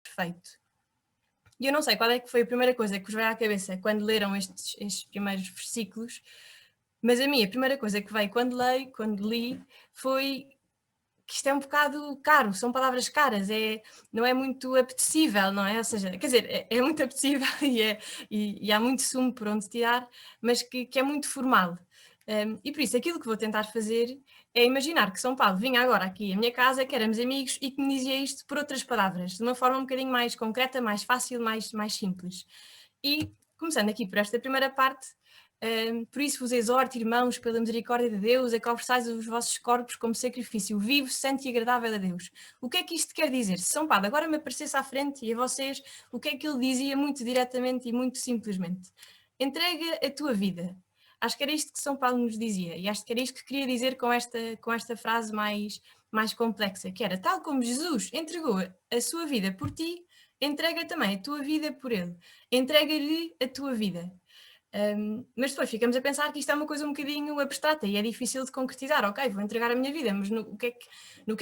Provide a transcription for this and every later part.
perfeito. E eu não sei qual é que foi a primeira coisa que vos veio à cabeça quando leram estes primeiros versículos, mas a mim a primeira coisa que veio quando li, foi que isto é um bocado caro, são palavras caras, não é muito apetecível, não é? Ou seja, quer dizer, é muito apetecível e há muito sumo por onde tirar, mas que é muito formal. E por isso, aquilo que vou tentar fazer é imaginar que São Paulo vinha agora aqui à minha casa, que éramos amigos, e que me dizia isto por outras palavras, de uma forma um bocadinho mais concreta, mais fácil, mais simples. E começando aqui por esta primeira parte, por isso vos exorto, irmãos, pela misericórdia de Deus, a que ofereçais os vossos corpos como sacrifício vivo, santo e agradável a Deus. O que é que isto quer dizer? Se São Padre agora me aparecesse à frente e a vocês, o que é que ele dizia muito diretamente e muito simplesmente? Entrega a tua vida. Acho que era isto que São Paulo nos dizia, e acho que era isto que queria dizer com esta frase mais complexa, que era, tal como Jesus entregou a sua vida por ti, entrega também a tua vida por ele. Entrega-lhe a tua vida. Mas depois ficamos a pensar que isto é uma coisa um bocadinho abstrata e é difícil de concretizar. Ok, vou entregar a minha vida, mas no que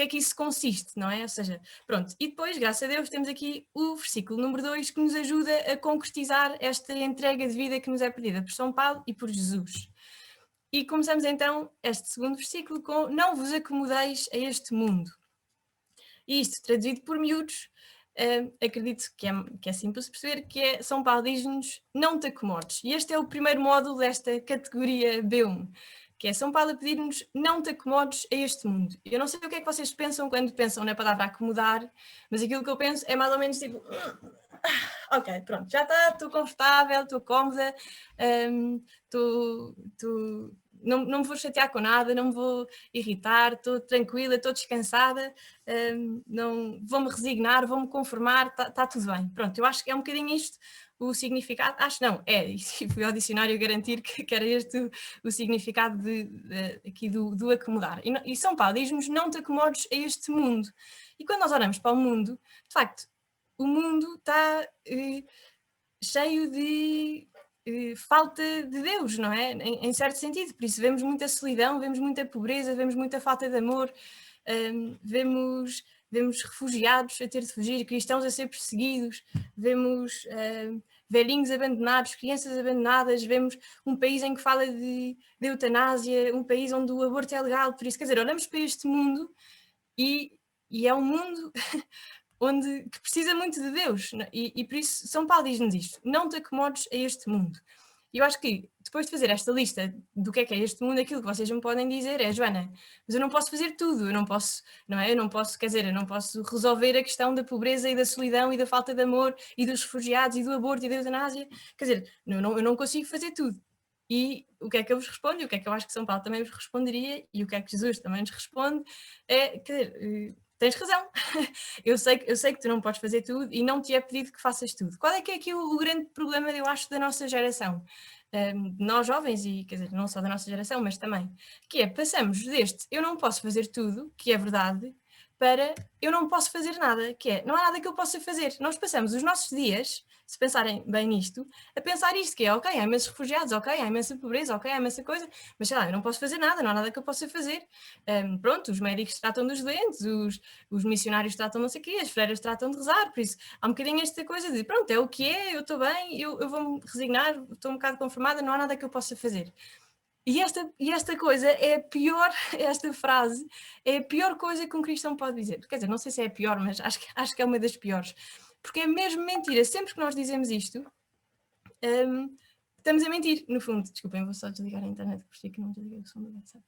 é que isso consiste, não é? Ou seja, pronto. E depois, graças a Deus, temos aqui o versículo número 2 que nos ajuda a concretizar esta entrega de vida que nos é pedida por São Paulo e por Jesus. E começamos então este segundo versículo com: não vos acomodeis a este mundo. E isto, traduzido por miúdos, acredito que é simples de perceber, que é São Paulo diz-nos: não te acomodes. E este é o primeiro módulo desta categoria B1, que é São Paulo a pedir-nos: não te acomodes a este mundo. Eu não sei o que é que vocês pensam quando pensam na palavra acomodar, mas aquilo que eu penso é mais ou menos tipo: ok, pronto, já está, estou confortável, estou cómoda, não me vou chatear com nada, não me vou irritar, estou tranquila, estou descansada, não, vou-me resignar, vou-me conformar, está tudo bem. Pronto, eu acho que é um bocadinho isto o significado, acho não, e fui ao dicionário garantir que era este o significado aqui do acomodar. E São Paulo diz-nos: não te acomodes a este mundo. E quando nós olhamos para o mundo, de facto, o mundo está cheio de falta de Deus, não é? Em certo sentido, por isso vemos muita solidão, vemos muita pobreza, vemos muita falta de amor, vemos refugiados a ter de fugir, cristãos a ser perseguidos, vemos velhinhos abandonados, crianças abandonadas, vemos um país em que fala de eutanásia, um país onde o aborto é legal, por isso, quer dizer, olhamos para este mundo e é um mundo que precisa muito de Deus, e por isso São Paulo diz-nos isto: não te acomodes a este mundo. E eu acho que depois de fazer esta lista do que é este mundo, aquilo que vocês me podem dizer é: Joana, mas eu não posso fazer tudo, eu não posso, não é? Eu não posso, quer dizer, eu não posso resolver a questão da pobreza e da solidão e da falta de amor e dos refugiados e do aborto e da eutanásia, quer dizer, eu não consigo fazer tudo. E o que é que eu vos respondo? E o que é que eu acho que São Paulo também vos responderia? E o que é que Jesus também nos responde? É, quer dizer, tens razão, eu sei que tu não podes fazer tudo e não te é pedido que faças tudo. Qual é que é aqui o grande problema, eu acho, da nossa geração? Nós jovens, e quer dizer, não só da nossa geração, mas também, que é, passamos deste eu não posso fazer tudo, que é verdade, para eu não posso fazer nada, que é, não há nada que eu possa fazer. Nós passamos os nossos dias, se pensarem bem nisto, a pensar isto, que é, ok, há imensos refugiados, ok, há imensa pobreza, ok, há imensa coisa, mas sei lá, eu não posso fazer nada, não há nada que eu possa fazer. Pronto, os médicos tratam dos doentes, os missionários tratam não sei o quê, as freiras tratam de rezar, por isso há um bocadinho esta coisa de, pronto, é o que é, eu estou bem, eu vou-me resignar, estou um bocado conformada, não há nada que eu possa fazer. E esta coisa é a pior, esta frase é a pior coisa que um cristão pode dizer. Quer dizer, não sei se é a pior, mas acho que é uma das piores. Porque é mesmo mentira. Sempre que nós dizemos isto, estamos a mentir, no fundo. Desculpem, vou só desligar a internet, porque que não desliguei o som do WhatsApp.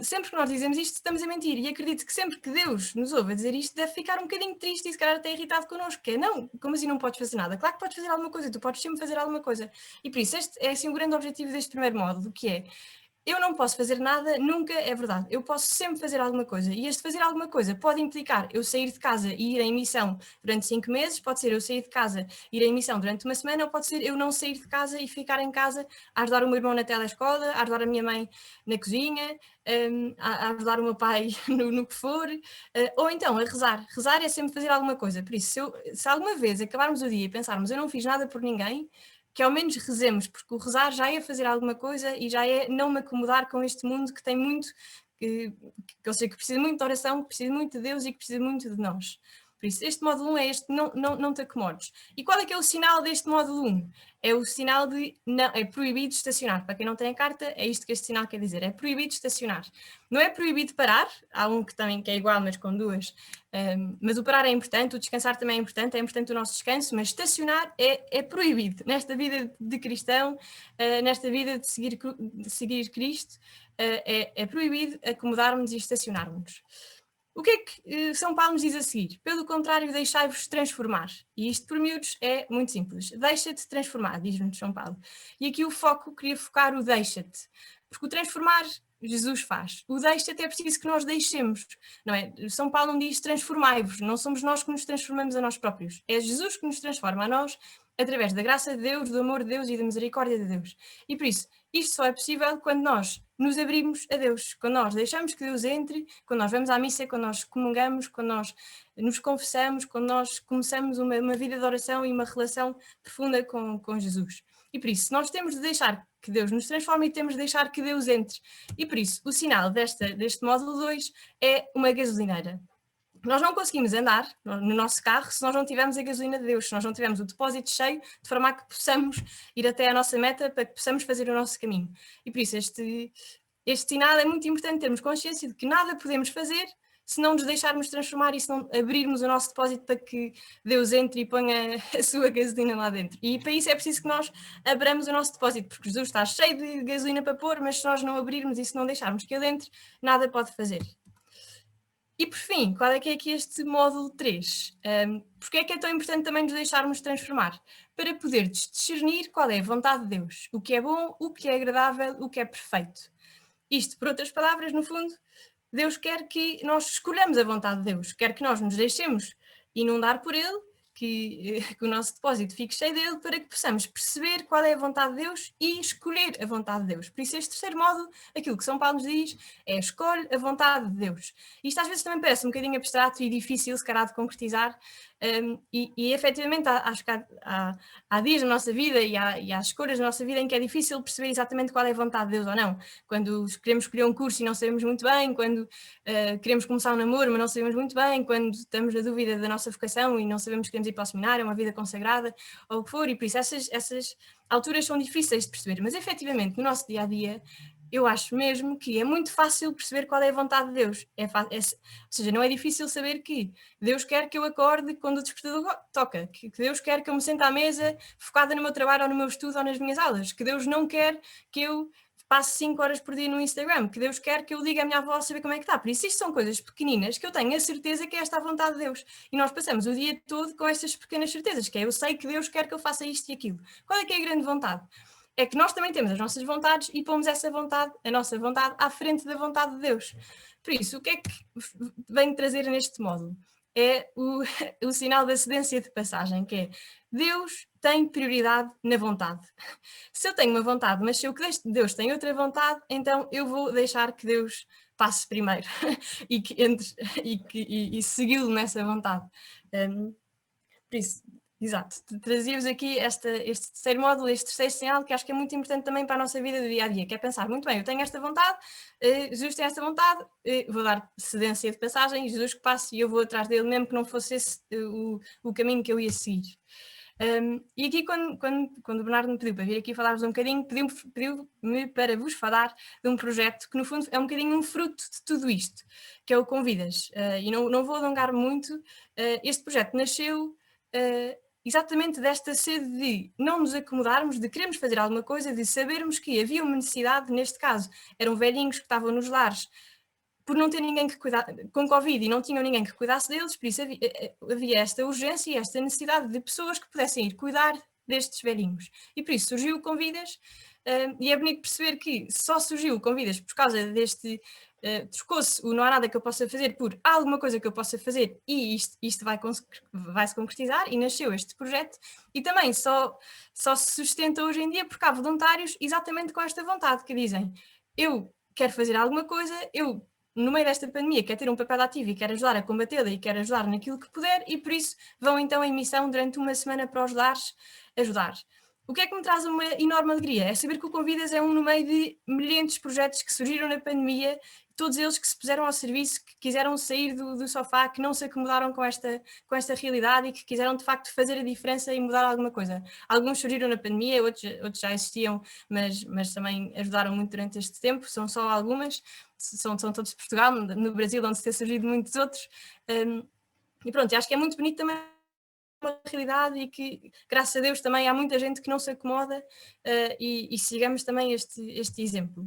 Sempre que nós dizemos isto, estamos a mentir. E acredito que sempre que Deus nos ouve a dizer isto, deve ficar um bocadinho triste e se calhar até irritado connosco. Que é, não, como assim não podes fazer nada? Claro que podes fazer alguma coisa, tu podes sempre fazer alguma coisa. E por isso, este é assim o grande objetivo deste primeiro módulo, que é: eu não posso fazer nada, nunca é verdade. Eu posso sempre fazer alguma coisa. E este fazer alguma coisa pode implicar eu sair de casa e ir em missão durante 5 meses, pode ser eu sair de casa e ir em missão durante uma semana, ou pode ser eu não sair de casa e ficar em casa a ajudar o meu irmão na telescola, a ajudar a minha mãe na cozinha, a ajudar o meu pai no que for, ou então a rezar. Rezar é sempre fazer alguma coisa. Por isso, se alguma vez acabarmos o dia e pensarmos eu não fiz nada por ninguém, que ao menos rezemos, porque o rezar já é fazer alguma coisa e já é não me acomodar com este mundo que tem muito, que eu sei que precisa muito de oração, que precisa muito de Deus e que precisa muito de nós. Por isso, este módulo 1 é este, não te acomodes. E qual é que é o sinal deste módulo 1? É o sinal de não, é proibido estacionar. Para quem não tem a carta, é isto que este sinal quer dizer, é proibido estacionar. Não é proibido parar, há um que também que é igual, mas com duas, mas o parar é importante, o descansar também é importante o nosso descanso, mas estacionar é proibido. Nesta vida de cristão, nesta vida de seguir Cristo, é proibido acomodarmos e estacionarmos. O que é que São Paulo nos diz a seguir? Pelo contrário, deixai-vos transformar. E isto, por miúdos, é muito simples. Deixa-te transformar, diz-nos São Paulo. E aqui o foco, queria focar o deixa-te. Porque o transformar, Jesus faz. O deixa-te é preciso que nós deixemos, não é? São Paulo não diz transformai-vos. Não somos nós que nos transformamos a nós próprios. É Jesus que nos transforma a nós através da graça de Deus, do amor de Deus e da misericórdia de Deus. E por isso, isto só é possível quando nós nos abrimos a Deus, quando nós deixamos que Deus entre, quando nós vamos à missa, quando nós comungamos, quando nós nos confessamos, quando nós começamos uma vida de oração e uma relação profunda com Jesus. E por isso, nós temos de deixar que Deus nos transforme e temos de deixar que Deus entre. E por isso, o sinal deste módulo 2 é uma gasolineira. Nós não conseguimos andar no nosso carro se nós não tivermos a gasolina de Deus, se nós não tivermos o depósito cheio, de forma a que possamos ir até a nossa meta, para que possamos fazer o nosso caminho. E por isso este sinal é muito importante termos consciência de que nada podemos fazer se não nos deixarmos transformar e se não abrirmos o nosso depósito para que Deus entre e ponha a sua gasolina lá dentro. E para isso é preciso que nós abramos o nosso depósito, porque Jesus está cheio de gasolina para pôr, mas se nós não abrirmos e se não deixarmos que ele entre, nada pode fazer. E por fim, qual é que é aqui este módulo 3? Porque é que é tão importante também nos deixarmos transformar? Para poder discernir qual é a vontade de Deus, o que é bom, o que é agradável, o que é perfeito. Isto, por outras palavras, no fundo, Deus quer que nós escolhamos a vontade de Deus, quer que nós nos deixemos inundar por Ele, que o nosso depósito fique cheio dele, para que possamos perceber qual é a vontade de Deus e escolher a vontade de Deus. Por isso, este terceiro módulo, aquilo que São Paulo nos diz, é escolhe a vontade de Deus. Isto às vezes também parece um bocadinho abstrato e difícil, se calhar, de concretizar, e efetivamente acho que há dias na nossa vida e há escolhas na nossa vida em que é difícil perceber exatamente qual é a vontade de Deus ou não. Quando queremos escolher um curso e não sabemos muito bem, quando queremos começar um namoro mas não sabemos muito bem, quando estamos na dúvida da nossa vocação e não sabemos que queremos ir para o seminário, uma vida consagrada ou o que for, e por isso essas alturas são difíceis de perceber, mas efetivamente no nosso dia-a-dia eu acho mesmo que é muito fácil perceber qual é a vontade de Deus. Ou seja, não é difícil saber que Deus quer que eu acorde quando o despertador toca, que Deus quer que eu me sente à mesa focada no meu trabalho ou no meu estudo ou nas minhas aulas, que Deus não quer que eu passe 5 horas por dia no Instagram, que Deus quer que eu ligue à minha avó a saber como é que está. Por isso, isto são coisas pequeninas que eu tenho a certeza que é esta a vontade de Deus. E nós passamos o dia todo com estas pequenas certezas, que é eu sei que Deus quer que eu faça isto e aquilo. Qual é que é a grande vontade? É que nós também temos as nossas vontades e pomos essa vontade, a nossa vontade, à frente da vontade de Deus. Por isso, o que é que venho trazer neste módulo? É o sinal da cedência de passagem, que é Deus tem prioridade na vontade. Se eu tenho uma vontade, mas se eu que Deus tem outra vontade, então eu vou deixar que Deus passe primeiro e que entre e segui-lo nessa vontade. Por isso, exato, trazia-vos aqui este terceiro módulo, este terceiro sinal, que acho que é muito importante também para a nossa vida do dia a dia, que é pensar, muito bem, eu tenho esta vontade, Jesus tem esta vontade, vou dar cedência de passagem, Jesus que passe e eu vou atrás dele, mesmo que não fosse esse o caminho que eu ia seguir. E aqui quando o Bernardo me pediu para vir aqui falar-vos um bocadinho, pediu-me para vos falar de um projeto que no fundo é um bocadinho um fruto de tudo isto, que é o Convidas. E não vou alongar muito, este projeto nasceu exatamente desta sede de não nos acomodarmos, de querermos fazer alguma coisa, de sabermos que havia uma necessidade, neste caso eram velhinhos que estavam nos lares por não ter ninguém que cuidar, com Covid e não tinham ninguém que cuidasse deles, por isso havia esta urgência e esta necessidade de pessoas que pudessem ir cuidar destes velhinhos. E por isso surgiu o Convidas, e é bonito perceber que só surgiu o Convidas por causa deste trocou-se o não há nada que eu possa fazer por alguma coisa que eu possa fazer e isto vai se concretizar e nasceu este projeto e também só se sustenta hoje em dia porque há voluntários exatamente com esta vontade que dizem eu quero fazer alguma coisa, eu no meio desta pandemia quero ter um papel ativo e quero ajudar a combatê-la e quero ajudar naquilo que puder e por isso vão então em missão durante uma semana para os lares ajudar. O que é que me traz uma enorme alegria? É saber que o Convidas é um no meio de milhares de projetos que surgiram na pandemia, todos eles que se puseram ao serviço, que quiseram sair do sofá, que não se acomodaram com esta realidade e que quiseram de facto fazer a diferença e mudar alguma coisa. Alguns surgiram na pandemia, outros já existiam, mas também ajudaram muito durante este tempo, são só algumas, são todos de Portugal, no Brasil onde se tem surgido muitos outros, e pronto, acho que é muito bonito também uma realidade e que, graças a Deus, também há muita gente que não se acomoda e sigamos também este exemplo.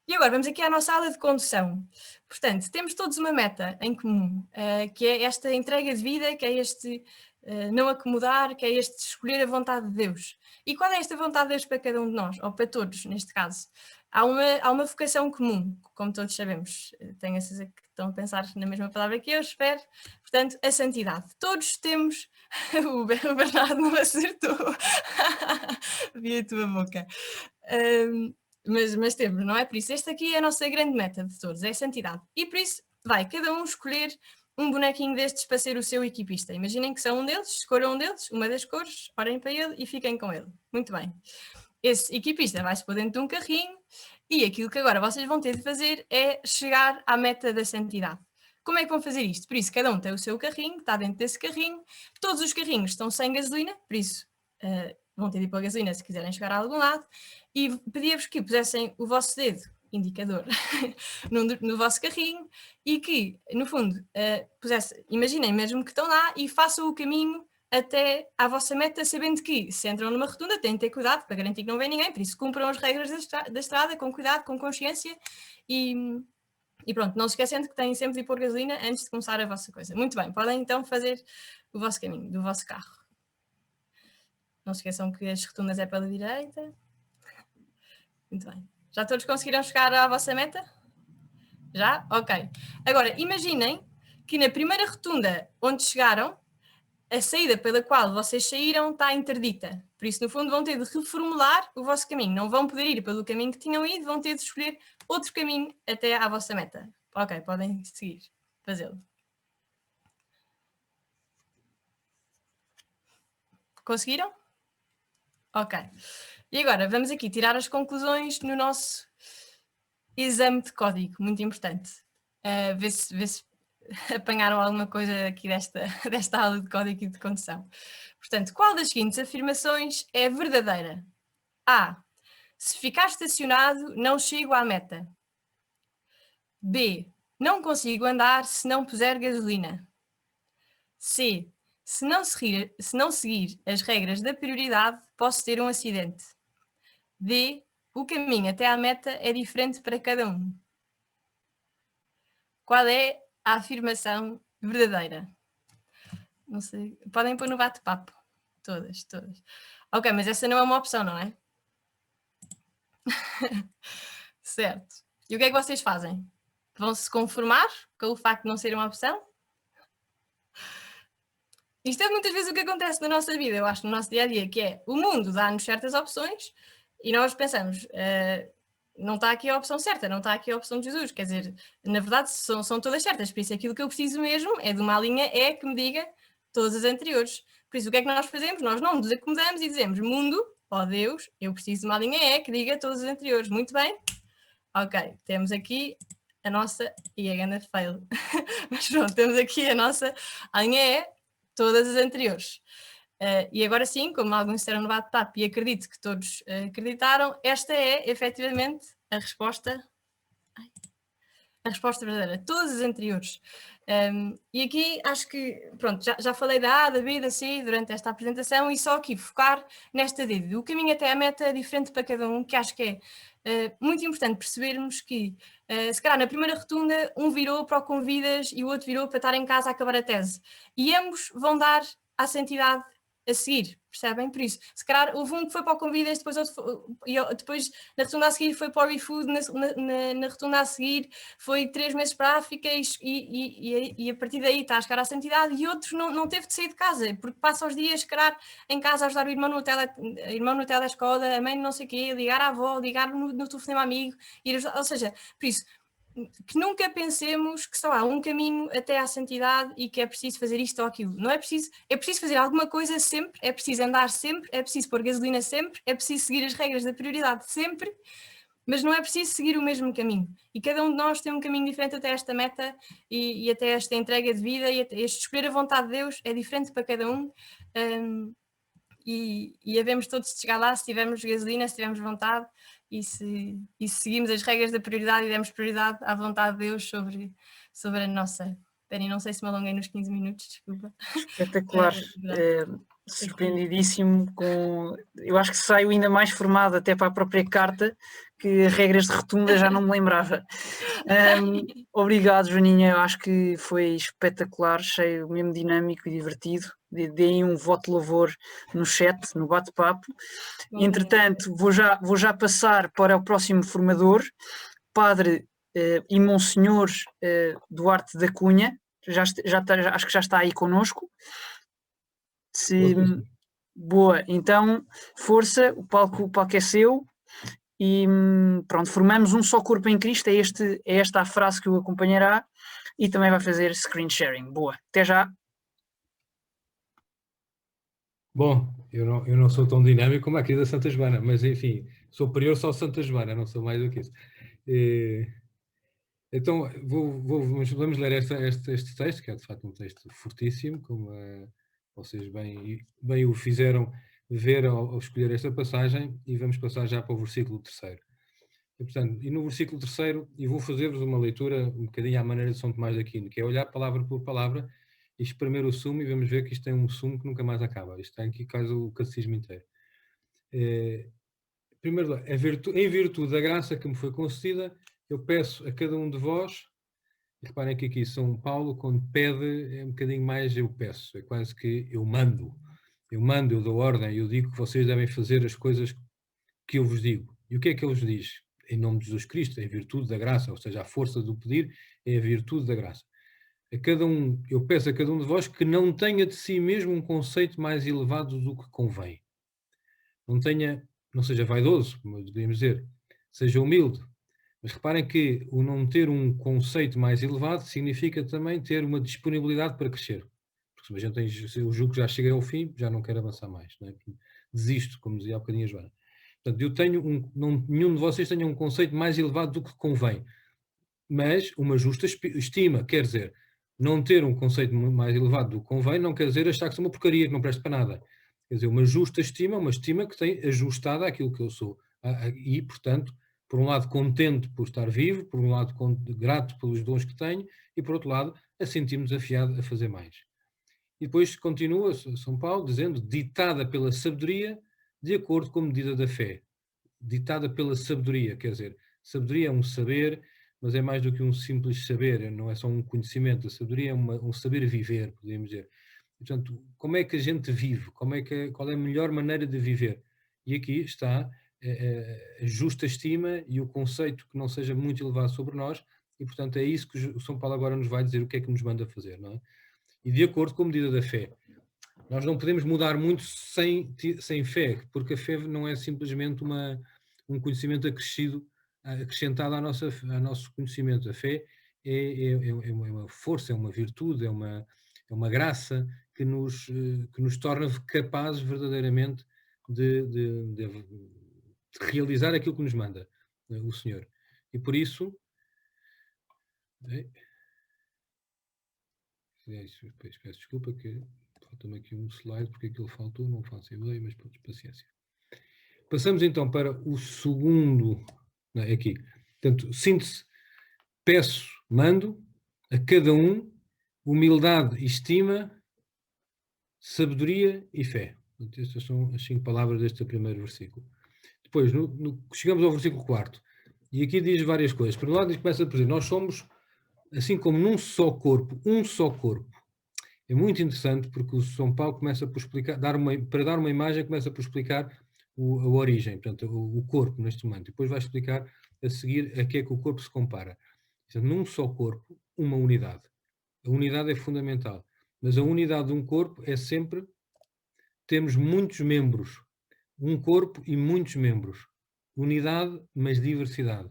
E agora vamos aqui à nossa aula de condução. Portanto, temos todos uma meta em comum, que é esta entrega de vida, que é este não acomodar, que é este escolher a vontade de Deus. E qual é esta vontade de Deus para cada um de nós, ou para todos, neste caso? Há uma vocação comum, como todos sabemos. Tenho a certeza que estão a pensar na mesma palavra que eu, espero. Portanto, a santidade. Todos temos... O Bernardo não acertou. Vi a tua boca. Mas temos, não é? Por isso, esta aqui é a nossa grande meta de todos, é a santidade. E por isso, vai cada um escolher um bonequinho destes para ser o seu equipista. Imaginem que são um deles, escolham um deles, uma das cores, olhem para ele e fiquem com ele. Muito bem. Esse equipista vai-se pôr dentro de um carrinho e aquilo que agora vocês vão ter de fazer é chegar à meta da santidade. Como é que vão fazer isto? Por isso, cada um tem o seu carrinho, está dentro desse carrinho, todos os carrinhos estão sem gasolina, por isso vão ter de ir para a gasolina se quiserem chegar a algum lado, e pedia-vos que pusessem o vosso dedo indicador no vosso carrinho e que, no fundo, imaginem mesmo que estão lá e façam o caminho até à vossa meta, sabendo que se entram numa rotunda têm de ter cuidado para garantir que não vem ninguém, por isso cumpram as regras da estrada com cuidado, com consciência e pronto, não se esquecendo que têm sempre de pôr gasolina antes de começar a vossa coisa. Muito bem, podem então fazer o vosso caminho, do vosso carro. Não se esqueçam que as rotundas é pela direita. Muito bem. Já todos conseguiram chegar à vossa meta? Já? Ok. Agora, imaginem que na primeira rotunda onde chegaram, a saída pela qual vocês saíram está interdita. Por isso, no fundo, vão ter de reformular o vosso caminho. Não vão poder ir pelo caminho que tinham ido, vão ter de escolher outro caminho até à vossa meta. Ok, podem seguir, fazê-lo. Conseguiram? Ok. E agora, vamos aqui tirar as conclusões no nosso exame de código, muito importante. Ver se apanharam alguma coisa aqui desta aula de código e de condução. Portanto, qual das seguintes afirmações é verdadeira? A. Se ficar estacionado, não chego à meta. B. Não consigo andar se não puser gasolina. C. Se não seguir as regras da prioridade, posso ter um acidente. D. O caminho até à meta é diferente para cada um. Qual é a afirmação verdadeira? Não sei. Podem pôr no bate-papo. Todas. Ok, mas essa não é uma opção, não é? Certo. E o que é que vocês fazem? Vão-se conformar com o facto de não ser uma opção? Isto é muitas vezes o que acontece na nossa vida, eu acho, no nosso dia-a-dia, que é o mundo dá-nos certas opções e nós pensamos, não está aqui a opção certa, não está aqui a opção de Jesus, quer dizer, na verdade são todas certas, por isso aquilo que eu preciso mesmo é de uma linha E que me diga todas as anteriores. Por isso o que é que nós fazemos? Nós não nos acomodamos e dizemos, mundo, ó Deus, eu preciso de uma linha E que diga todas as anteriores. Muito bem? Ok, temos aqui a nossa, e a ganda fail, mas pronto, temos aqui a nossa linha E, todas as anteriores. E agora sim, como alguns disseram no bate-papo e acredito que todos acreditaram, esta é efetivamente a resposta verdadeira, todas as anteriores. E aqui acho que, pronto, já falei da A, da B, da C durante esta apresentação e só aqui focar nesta D. O caminho até à meta é diferente para cada um, que acho que é muito importante percebermos que, se calhar na primeira rotunda, um virou para o Convidas e o outro virou para estar em casa a acabar a tese. E ambos vão dar à santidade a seguir, percebem? Por isso, se calhar houve um que foi para o Convidas, depois na rotunda a seguir foi para o ReFood, na rotunda a seguir foi 3 meses para a África e a partir daí está a chegar à santidade e outro não teve de sair de casa, porque passa os dias, se calhar, em casa a ajudar o irmão no telescola, a mãe não sei o quê, ligar à avó, ligar no telefonema amigo, ou seja, por isso, que nunca pensemos que só há um caminho até à santidade e que é preciso fazer isto ou aquilo. Não é preciso, é preciso fazer alguma coisa sempre, é preciso andar sempre, é preciso pôr gasolina sempre, é preciso seguir as regras da prioridade sempre, mas não é preciso seguir o mesmo caminho. E cada um de nós tem um caminho diferente até esta meta e até esta entrega de vida e até este escolher a vontade de Deus é diferente para cada um. E havemos todos de chegar lá se tivermos gasolina, se tivermos vontade e se seguimos as regras da prioridade e demos prioridade à vontade de Deus sobre a nossa. Espera, não sei se me alonguei nos 15 minutos, desculpa. Espetacular. Surpreendidíssimo com... Eu acho que saio ainda mais formado até para a própria carta, que regras de rotunda já não me lembrava. Obrigado, Joaninha, eu acho que foi espetacular, cheio mesmo dinâmico e divertido. Deem um voto de louvor no chat, no bate-papo. Entretanto, vou já passar para o próximo formador, Padre e Monsenhor Duarte da Cunha. Acho que já está aí connosco. Boa, então força, o palco é seu e pronto, formamos um só corpo em Cristo, é esta a frase que o acompanhará e também vai fazer screen sharing. Boa, até já. Bom, eu não sou tão dinâmico como aqui da Santa Joana, mas enfim, sou superior só a Santa Joana, não sou mais do que isso. Então, vamos ler este texto, que é de facto um texto fortíssimo, como vocês bem o fizeram ver ao escolher esta passagem, e vamos passar já para o versículo 3. E no versículo 3, e vou fazer-vos uma leitura um bocadinho à maneira de São Tomás de Aquino, que é olhar palavra por palavra e espremer o sumo, e vamos ver que isto tem um sumo que nunca mais acaba. Isto tem aqui quase o catecismo inteiro. Primeiro, em virtude da graça que me foi concedida, eu peço a cada um de vós, e reparem que aqui São Paulo, quando pede, é um bocadinho mais eu peço, é quase que eu mando, eu dou ordem, eu digo que vocês devem fazer as coisas que eu vos digo. E o que é que ele vos diz? Em nome de Jesus Cristo, em virtude da graça, ou seja, a força do pedir é a virtude da graça. Eu peço a cada um de vós que não tenha de si mesmo um conceito mais elevado do que convém. Não seja vaidoso, como deveríamos dizer, seja humilde. Mas reparem que o não ter um conceito mais elevado significa também ter uma disponibilidade para crescer. Porque se a gente tem o jogo já chega ao fim, já não quero avançar mais. Não é? Desisto, como dizia há bocadinho a Joana. Portanto, nenhum de vocês tenha um conceito mais elevado do que convém. Mas uma justa estima, quer dizer, não ter um conceito mais elevado do que convém, não quer dizer achar que sou uma porcaria, que não presta para nada. Quer dizer, uma justa estima, uma estima que tem ajustada àquilo que eu sou. E, portanto, por um lado contente por estar vivo, por um lado grato pelos dons que tenho, e por outro lado a sentir-me desafiado a fazer mais. E depois continua São Paulo dizendo, ditada pela sabedoria, de acordo com a medida da fé. Ditada pela sabedoria, quer dizer, sabedoria é um saber, mas é mais do que um simples saber, não é só um conhecimento. A sabedoria é um saber viver, podemos dizer. Portanto, como é que a gente vive? Qual é a melhor maneira de viver? E aqui está a justa estima e o conceito que não seja muito elevado sobre nós, e portanto é isso que o São Paulo agora nos vai dizer o que é que nos manda fazer, não é? E de acordo com a medida da fé. Nós não podemos mudar muito sem fé, porque a fé não é simplesmente um conhecimento acrescentado ao nosso conhecimento. A fé é uma força, é uma virtude, é uma graça que nos torna capazes verdadeiramente de realizar aquilo que nos manda o Senhor. E por isso... Peço desculpa que falta-me aqui um slide porque aquilo faltou, não faço ideia, mas pronto, paciência. Passamos então para o segundo, aqui. Portanto, síntese, peço, mando a cada um humildade, estima, sabedoria e fé. Portanto, estas são as 5 palavras deste primeiro versículo. Depois, chegamos ao versículo 4, e aqui diz várias coisas. Por um lado, começa a dizer, nós somos, assim como num só corpo, um só corpo. É muito interessante porque o São Paulo começa por explicar, para dar uma imagem, começa por explicar a origem, portanto, o corpo neste momento. Depois vai explicar a seguir a que é que o corpo se compara. Portanto, num só corpo, uma unidade. A unidade é fundamental. Mas a unidade de um corpo é sempre temos muitos membros. Um corpo e muitos membros. Unidade, mas diversidade.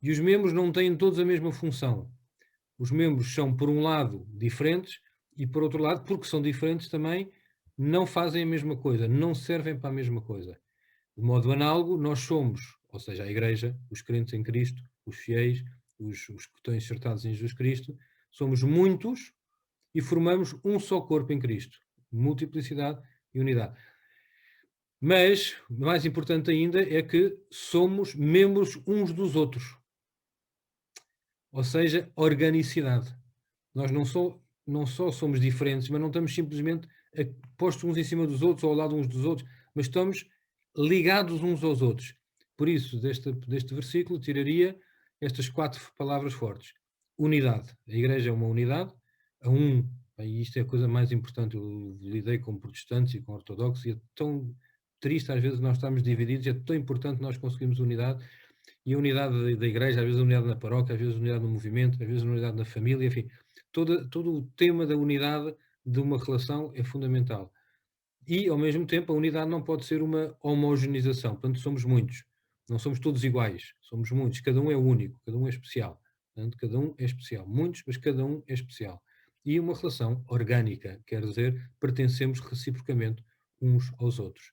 E os membros não têm todos a mesma função. Os membros são, por um lado, diferentes, e por outro lado, porque são diferentes também, não fazem a mesma coisa, não servem para a mesma coisa. De modo análogo, nós somos, ou seja, a Igreja, os crentes em Cristo, os fiéis, os que estão enxertados em Jesus Cristo, somos muitos e formamos um só corpo em Cristo. Multiplicidade e unidade. Mas, mais importante ainda, é que somos membros uns dos outros. Ou seja, organicidade. Nós não só somos diferentes, mas não estamos simplesmente postos uns em cima dos outros ou ao lado uns dos outros, mas estamos ligados uns aos outros. Por isso, deste versículo, tiraria estas 4 palavras fortes. Unidade. A Igreja é uma unidade. E isto é a coisa mais importante. Eu lidei com protestantes e com ortodoxos e é tão triste às vezes nós estamos divididos, é tão importante nós conseguirmos unidade. E a unidade da Igreja, às vezes a unidade na paróquia, às vezes a unidade no movimento, às vezes a unidade na família, enfim. Todo o tema da unidade de uma relação é fundamental. E, ao mesmo tempo, a unidade não pode ser uma homogeneização. Portanto, somos muitos. Não somos todos iguais. Somos muitos. Cada um é único. Cada um é especial. Portanto, cada um é especial. Muitos, mas cada um é especial. E uma relação orgânica. Quer dizer, pertencemos reciprocamente uns aos outros.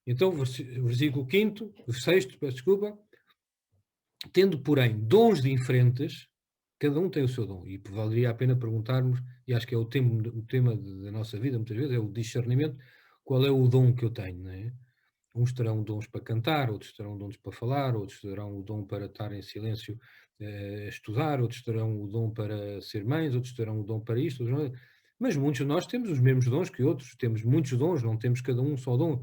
Então, versículo 5º, 6º, peço desculpa. Tendo, porém, dons diferentes, cada um tem o seu dom. E valeria a pena perguntarmos, e acho que é o tema da nossa vida, muitas vezes, é o discernimento, qual é o dom que eu tenho, não é? Uns terão dons para cantar, outros terão dons para falar, outros terão o dom para estar em silêncio a estudar, outros terão o dom para ser mães, outros terão o dom para isto, mas muitos de nós temos os mesmos dons que outros, temos muitos dons, não temos cada um só dom.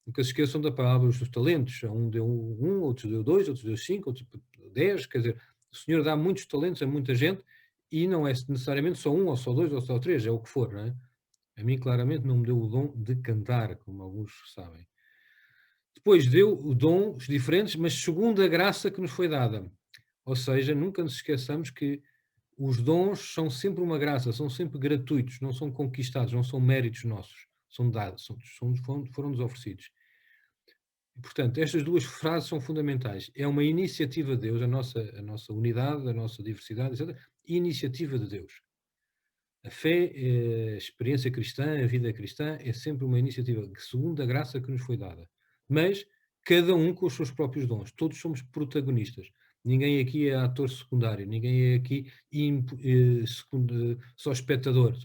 Nunca se esqueçam da palavra dos talentos. Um deu 1, outros deu 2, outros deu 5, outros 10. Quer dizer, o Senhor dá muitos talentos a muita gente e não é necessariamente só 1, ou só 2, ou só 3, é o que for, não é? A mim, claramente, não me deu o dom de cantar, como alguns sabem. Depois deu dons diferentes, mas segundo a graça que nos foi dada. Ou seja, nunca nos esqueçamos que os dons são sempre uma graça, são sempre gratuitos, não são conquistados, não são méritos nossos, são dados, foram-nos oferecidos. E, portanto, estas duas frases são fundamentais. É uma iniciativa de Deus, a nossa unidade, a nossa diversidade, etc. Iniciativa de Deus. A fé, a experiência cristã, a vida cristã é sempre uma iniciativa segundo a graça que nos foi dada. Mas cada um com os seus próprios dons. Todos somos protagonistas. Ninguém aqui é ator secundário, ninguém é aqui só espectador.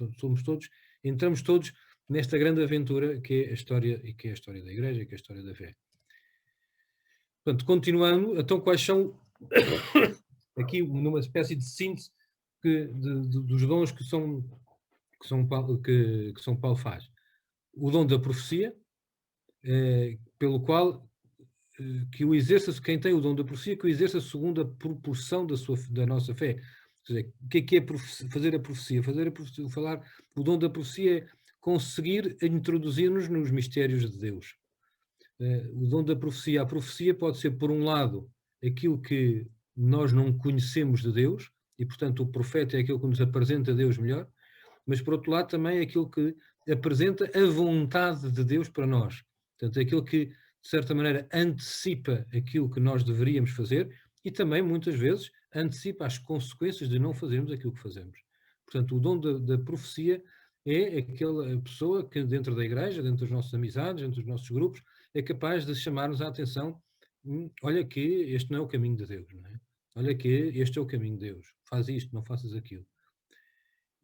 Entramos todos nesta grande aventura que é a história, e que é a história da Igreja, e que é a história da fé. Portanto, continuando, então quais são, aqui numa espécie de síntese dos dons que São Paulo faz. O dom da profecia, pelo qual que o exerça, quem tem o dom da profecia, que o exerça segundo a proporção da nossa fé. Ou seja, o que é fazer a profecia? O dom da profecia é conseguir introduzir-nos nos mistérios de Deus. O dom da profecia. A profecia pode ser, por um lado, aquilo que nós não conhecemos de Deus, e, portanto, o profeta é aquele que nos apresenta Deus melhor, mas, por outro lado, também é aquilo que apresenta a vontade de Deus para nós. Portanto, é aquilo que, de certa maneira, antecipa aquilo que nós deveríamos fazer e também, muitas vezes, antecipa as consequências de não fazermos aquilo que fazemos. Portanto, o dom da profecia é aquela pessoa que, dentro da igreja, dentro das nossas amizades, dentro dos nossos grupos, é capaz de chamar-nos a atenção: olha que este não é o caminho de Deus, não é? Olha que este é o caminho de Deus. Faz isto, não faças aquilo.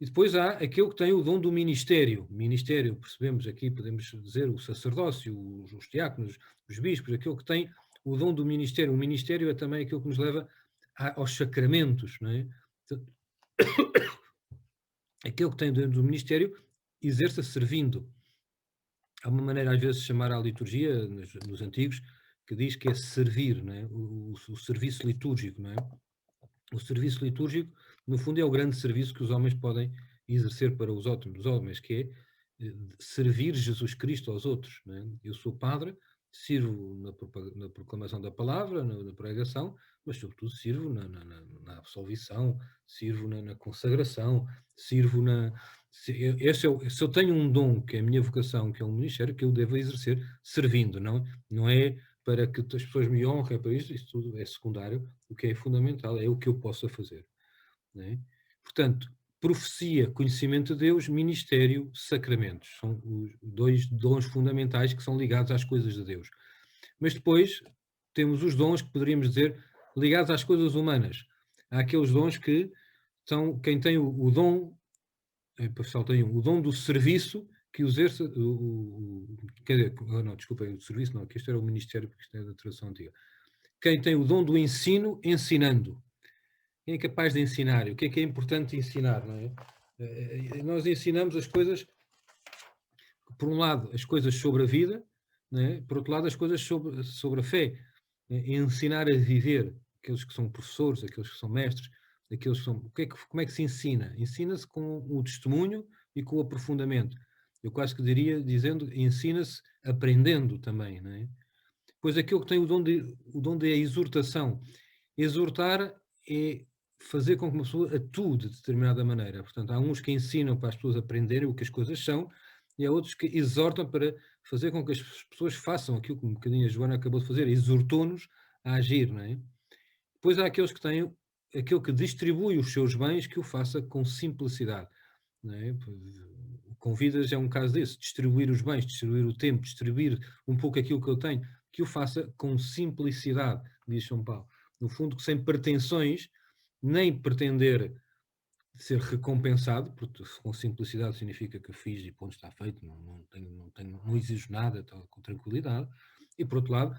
E depois há aquele que tem o dom do ministério. Ministério, percebemos aqui, podemos dizer, o sacerdócio, os diáconos, os bispos, aquele que tem o dom do ministério. O ministério é também aquele que nos leva aos sacramentos, não é? Aquele que tem o dom do ministério exerce servindo. Há uma maneira, às vezes, de chamar à liturgia, nos antigos, que diz que é servir, não é? O serviço litúrgico, não é? O serviço litúrgico, no fundo, é o grande serviço que os homens podem exercer para os outros homens, que é servir Jesus Cristo aos outros, não é? Eu sou padre, sirvo na proclamação da palavra, na pregação, mas sobretudo sirvo na absolvição, sirvo na consagração, sirvo se eu tenho um dom, que é a minha vocação, que é um ministério, que eu devo exercer servindo, não é para que as pessoas me honrem, para isso tudo é secundário. O que é fundamental é o que eu possa fazer, não é? Portanto, profecia, conhecimento de Deus, ministério, sacramentos. São os dois dons fundamentais que são ligados às coisas de Deus. Mas depois, temos os dons que poderíamos dizer ligados às coisas humanas. Há aqueles dons que são quem tem o dom, o dom do serviço que exerce, quer dizer, não, desculpem, o serviço não, que isto era o Ministério, porque isto é da tradição antiga. Quem tem o dom do ensino, ensinando. Quem é capaz de ensinar? O que é importante ensinar, não é? Nós ensinamos as coisas, por um lado, as coisas sobre a vida, não é? Por outro lado, as coisas sobre a fé. Ensinar a viver, aqueles que são professores, aqueles que são mestres, aqueles que são... como é que se ensina? Ensina-se com o testemunho e com o aprofundamento. Eu quase que diria, dizendo, ensina-se aprendendo também, não é? Pois aquele que tem o dom de exortação. Exortar é fazer com que uma pessoa atue de determinada maneira. Portanto, há uns que ensinam para as pessoas aprenderem o que as coisas são, e há outros que exortam para fazer com que as pessoas façam aquilo que um bocadinho a Joana acabou de fazer, exortou-nos a agir, não é? Depois há aqueles que têm, aquele que distribui os seus bens, que o faça com simplicidade, não é? O Convidas é um caso desse, distribuir os bens, distribuir o tempo, distribuir um pouco aquilo que eu tenho, que o faça com simplicidade, diz São Paulo. No fundo, sem pretensões, nem pretender ser recompensado, porque com simplicidade significa que fiz e ponto, está feito, não exijo nada, estou com tranquilidade. E por outro lado,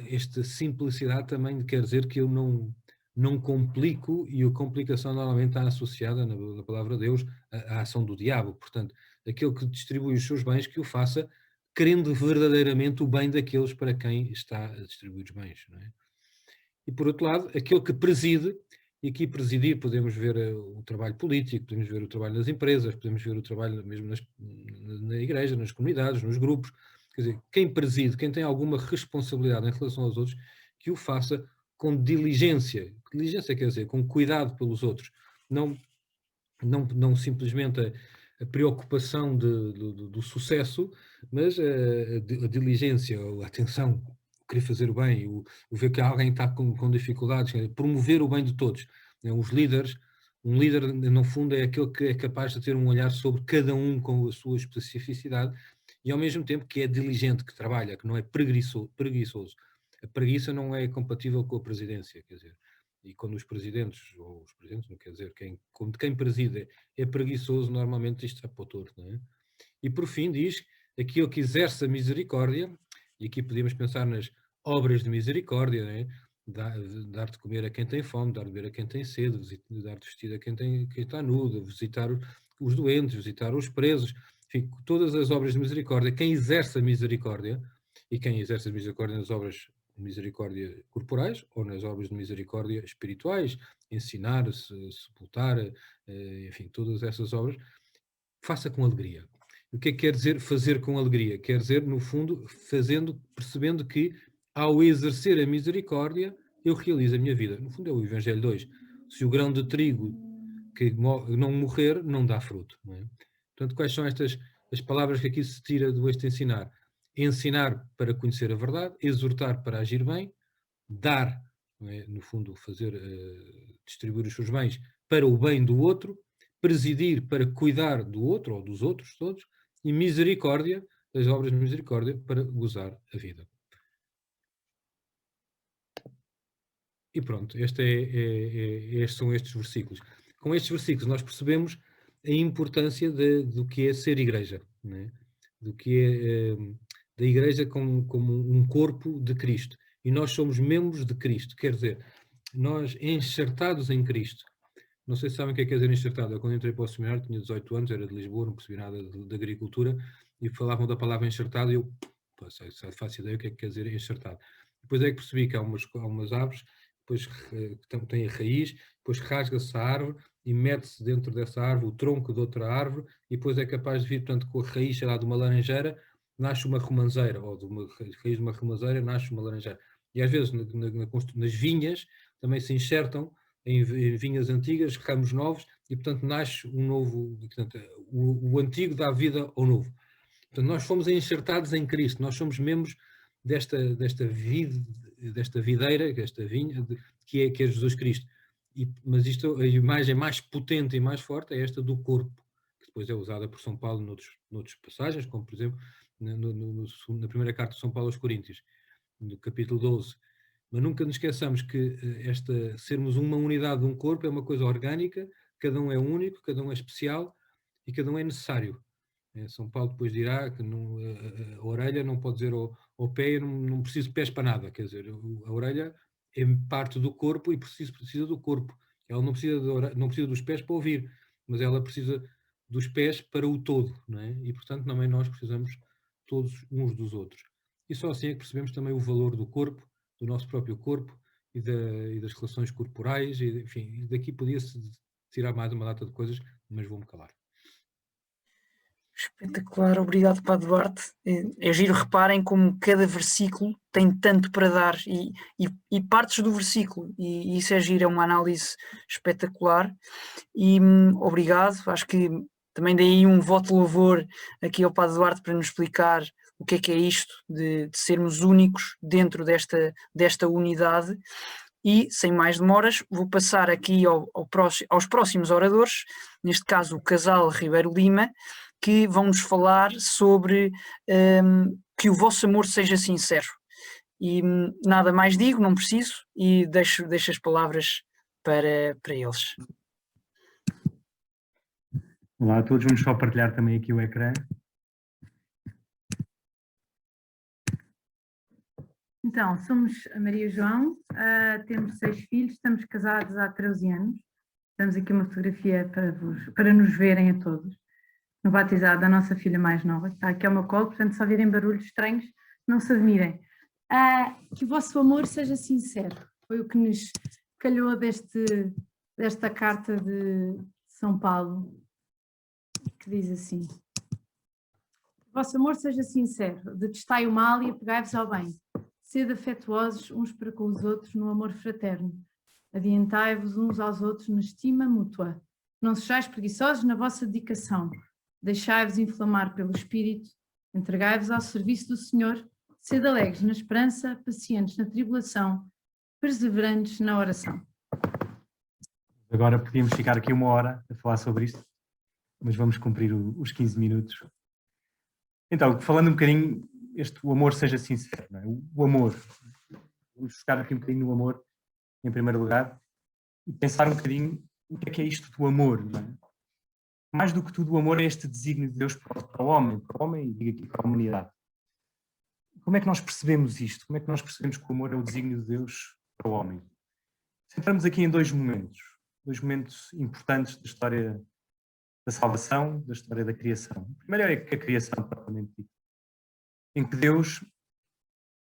esta simplicidade também quer dizer que eu não complico, e a complicação normalmente está associada, na palavra de Deus, à ação do diabo. Portanto, aquele que distribui os seus bens, que o faça querendo verdadeiramente o bem daqueles para quem está a distribuir os bens, não é? E por outro lado, aquele que preside, e aqui presidir podemos ver o trabalho político, podemos ver o trabalho nas empresas, podemos ver o trabalho mesmo na igreja, nas comunidades, nos grupos. Quer dizer, quem preside, quem tem alguma responsabilidade em relação aos outros, que o faça com diligência. Diligência quer dizer, com cuidado pelos outros. Não simplesmente a preocupação do sucesso, mas a diligência, a atenção, o querer fazer o bem, o ver que alguém está com dificuldades, promover o bem de todos. Os líderes, um líder, no fundo, é aquele que é capaz de ter um olhar sobre cada um com a sua especificidade e, ao mesmo tempo, que é diligente, que trabalha, que não é preguiçoso. A preguiça não é compatível com a presidência, quer dizer. E quando os presidentes, não quer dizer, quando quem preside é preguiçoso, normalmente isto está para o torto, não é? E por fim diz, aquele que exerce a misericórdia, e aqui podemos pensar nas obras de misericórdia, não é? Dar de comer a quem tem fome, dar de beber a quem tem sede, dar de vestir a quem está nudo, visitar os doentes, visitar os presos, enfim, todas as obras de misericórdia. Quem exerce a misericórdia, e quem exerce a misericórdia nas obras de misericórdia corporais ou nas obras de misericórdia espirituais, ensinar, sepultar, enfim, todas essas obras, faça com alegria. O que é que quer dizer fazer com alegria? Quer dizer, no fundo, percebendo que ao exercer a misericórdia, eu realizo a minha vida. No fundo é o Evangelho 2. Se o grão de trigo que não morrer, não dá fruto. Não é? Portanto, quais são as palavras que aqui se tira do este ensinar? Ensinar para conhecer a verdade, exortar para agir bem, dar, é? No fundo, distribuir os seus bens para o bem do outro, presidir para cuidar do outro ou dos outros todos, e misericórdia, as obras de misericórdia, para gozar a vida. E pronto, estes são estes versículos. Com estes versículos nós percebemos a importância do que é ser igreja, não é? Do que é da igreja como um corpo de Cristo. E nós somos membros de Cristo, quer dizer, nós enxertados em Cristo. Não sei se sabem o que é dizer enxertado. Eu, quando entrei para o seminário, tinha 18 anos, era de Lisboa, não percebi nada de agricultura, e falavam da palavra enxertado, e eu faço ideia o que é quer dizer enxertado. Depois é que percebi que há umas aves, depois que têm a raiz, depois rasga-se a árvore e mete-se dentro dessa árvore o tronco de outra árvore, e depois é capaz de vir, portanto, com a raiz, sei lá, de uma laranjeira, nasce uma romanceira, ou de uma raiz de uma romanceira, nasce uma laranjeira. E às vezes nas vinhas também se enxertam em vinhas antigas, ramos novos, e portanto nasce um novo, portanto, o antigo dá vida ao novo. Portanto, nós fomos enxertados em Cristo, nós somos membros desta videira, desta vinha, que é Jesus Cristo. Mas a imagem mais potente e mais forte é esta do corpo, que depois é usada por São Paulo noutras passagens, como por exemplo na primeira carta de São Paulo aos Coríntios. no capítulo 12. Mas nunca nos esqueçamos que sermos uma unidade de um corpo é uma coisa orgânica, cada um é único, cada um é especial e cada um é necessário. São Paulo depois dirá que a orelha não pode dizer ao pé, eu não preciso de pés para nada, quer dizer, a orelha é parte do corpo e precisa do corpo. Ela não precisa dos pés para ouvir, mas ela precisa dos pés para o todo, não é? E portanto também nós precisamos todos uns dos outros. E só assim é que percebemos também o valor do corpo, do nosso próprio corpo e das relações corporais, e, enfim, daqui podia-se tirar mais uma data de coisas, mas vou-me calar. Espetacular, obrigado, Padre Duarte. É giro, reparem como cada versículo tem tanto para dar e partes do versículo, e isso é giro, é uma análise espetacular. E obrigado, acho que também dei um voto de louvor aqui ao Padre Duarte para nos explicar o que é isto de sermos únicos dentro desta unidade. E, sem mais demoras, vou passar aqui aos próximos oradores, neste caso o casal Ribeiro Lima, que vão nos falar sobre que o vosso amor seja sincero. E nada mais digo, não preciso, e deixo as palavras para eles. Olá a todos, vamos só partilhar também aqui o ecrã. Então, somos a Maria e João, temos 6 filhos, estamos casados há 13 anos. Temos aqui uma fotografia para nos verem a todos. No batizado da nossa filha mais nova, está aqui ao meu colo, portanto, se ouvirem barulhos estranhos, não se admirem. Que o vosso amor seja sincero, foi o que nos calhou desta carta de São Paulo, que diz assim: que o vosso amor seja sincero, detestai o mal e apegai-vos ao bem. Sede afetuosos uns para com os outros no amor fraterno. Adiantai-vos uns aos outros na estima mútua. Não sejais preguiçosos na vossa dedicação. Deixai-vos inflamar pelo Espírito. Entregai-vos ao serviço do Senhor. Sede alegres na esperança, pacientes na tribulação, perseverantes na oração. Agora podíamos ficar aqui 1 hora a falar sobre isto, mas vamos cumprir os 15 minutos. Então, falando um bocadinho, o amor seja sincero, não é? O amor. Vamos focar aqui um bocadinho no amor, em primeiro lugar, e pensar um bocadinho o que é isto do amor, não é? Mais do que tudo, o amor é este desígnio de Deus para o homem e digo aqui para a humanidade. Como é que nós percebemos isto? Como é que nós percebemos que o amor é o desígnio de Deus para o homem? Centramos aqui em dois momentos importantes da história da salvação, da história da criação. O primeiro é a criação, propriamente dita, em que Deus,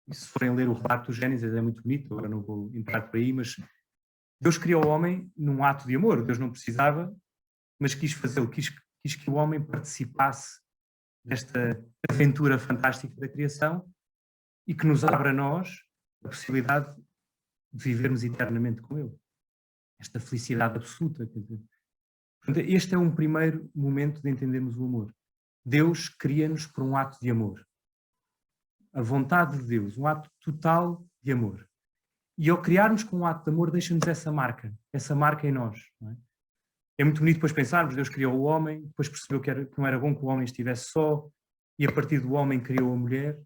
e se forem ler o relato do Gênesis, é muito bonito, agora não vou entrar por aí, mas Deus criou o homem num ato de amor. Deus não precisava, mas quis fazê-lo, quis que o homem participasse desta aventura fantástica da criação e que nos abra a nós a possibilidade de vivermos eternamente com Ele. Esta felicidade absoluta. Quer dizer. Portanto, este é um primeiro momento de entendermos o amor. Deus cria-nos por um ato de amor. A vontade de Deus, um ato total de amor. E ao criarmos com um ato de amor, deixa-nos essa marca em nós. Não é? É muito bonito depois pensarmos, Deus criou o homem, depois percebeu que não era bom que o homem estivesse só, e a partir do homem criou a mulher,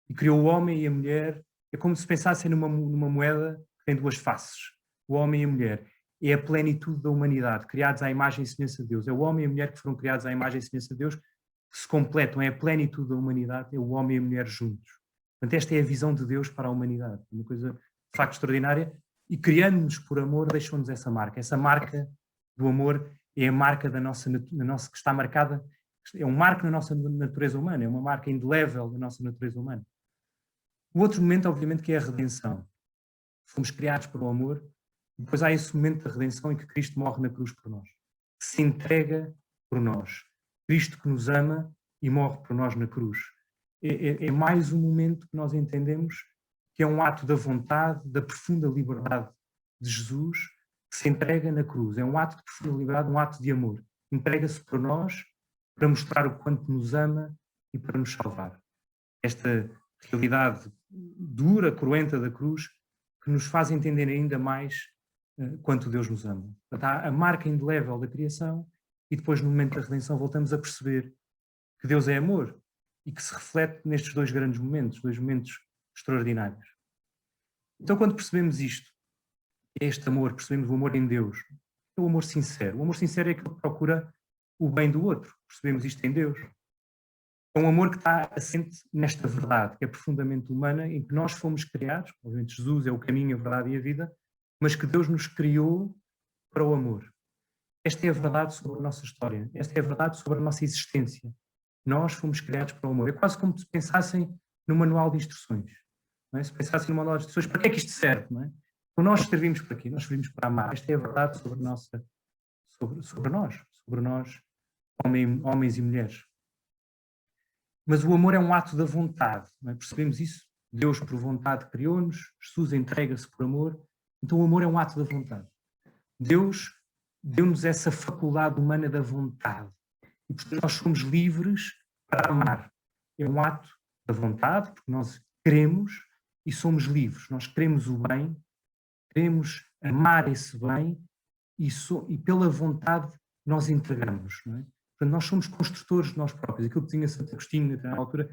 e criou o homem e a mulher. É como se pensassem numa moeda que tem duas faces, o homem e a mulher. É a plenitude da humanidade, criados à imagem e semelhança de Deus. É o homem e a mulher que foram criados à imagem e semelhança de Deus, que se completam, é a plenitude da humanidade, é o homem e a mulher juntos. Portanto, esta é a visão de Deus para a humanidade, uma coisa de facto extraordinária, e criando-nos por amor, deixou-nos essa marca. Essa marca do amor é a marca da nossa que está marcada, é um marco na nossa natureza humana, é uma marca indelével da nossa natureza humana. O outro momento, obviamente, que é a redenção. Fomos criados por um amor, e depois há esse momento da redenção em que Cristo morre na cruz por nós, que se entrega por nós. Cristo que nos ama e morre por nós na cruz. É mais um momento que nós entendemos que é um ato da vontade, da profunda liberdade de Jesus, que se entrega na cruz. É um ato de profunda liberdade, um ato de amor. Entrega-se por nós para mostrar o quanto nos ama e para nos salvar. Esta realidade dura, cruenta da cruz, que nos faz entender ainda mais quanto Deus nos ama. Portanto, há a marca indelével da criação e depois, no momento da redenção, voltamos a perceber que Deus é amor e que se reflete nestes dois grandes momentos, dois momentos extraordinários. Então, quando percebemos isto, este amor, percebemos o amor em Deus, é o amor sincero. O amor sincero é aquele que procura o bem do outro. Percebemos isto em Deus. É um amor que está assente nesta verdade, que é profundamente humana, em que nós fomos criados, obviamente Jesus é o caminho, a verdade e a vida, mas que Deus nos criou para o amor. Esta é a verdade sobre a nossa história. Esta é a verdade sobre a nossa existência. Nós fomos criados para o amor. É quase como se pensassem no manual de instruções. Não é? Se pensassem no manual de instruções, para que é que isto serve? Não é? Então nós servimos para quê? Nós servimos para amar. Esta é a verdade sobre nós, homens e mulheres. Mas o amor é um ato da vontade. Não é? Percebemos isso? Deus, por vontade, criou-nos. Jesus entrega-se por amor. Então o amor é um ato da vontade. Deus deu-nos essa faculdade humana da vontade. E, portanto, nós somos livres para amar. É um ato da vontade, porque nós queremos e somos livres. Nós queremos o bem, queremos amar esse bem e pela vontade nós entregamos. Não é? Portanto, nós somos construtores de nós próprios. Aquilo que tinha Santo Agostinho até na altura,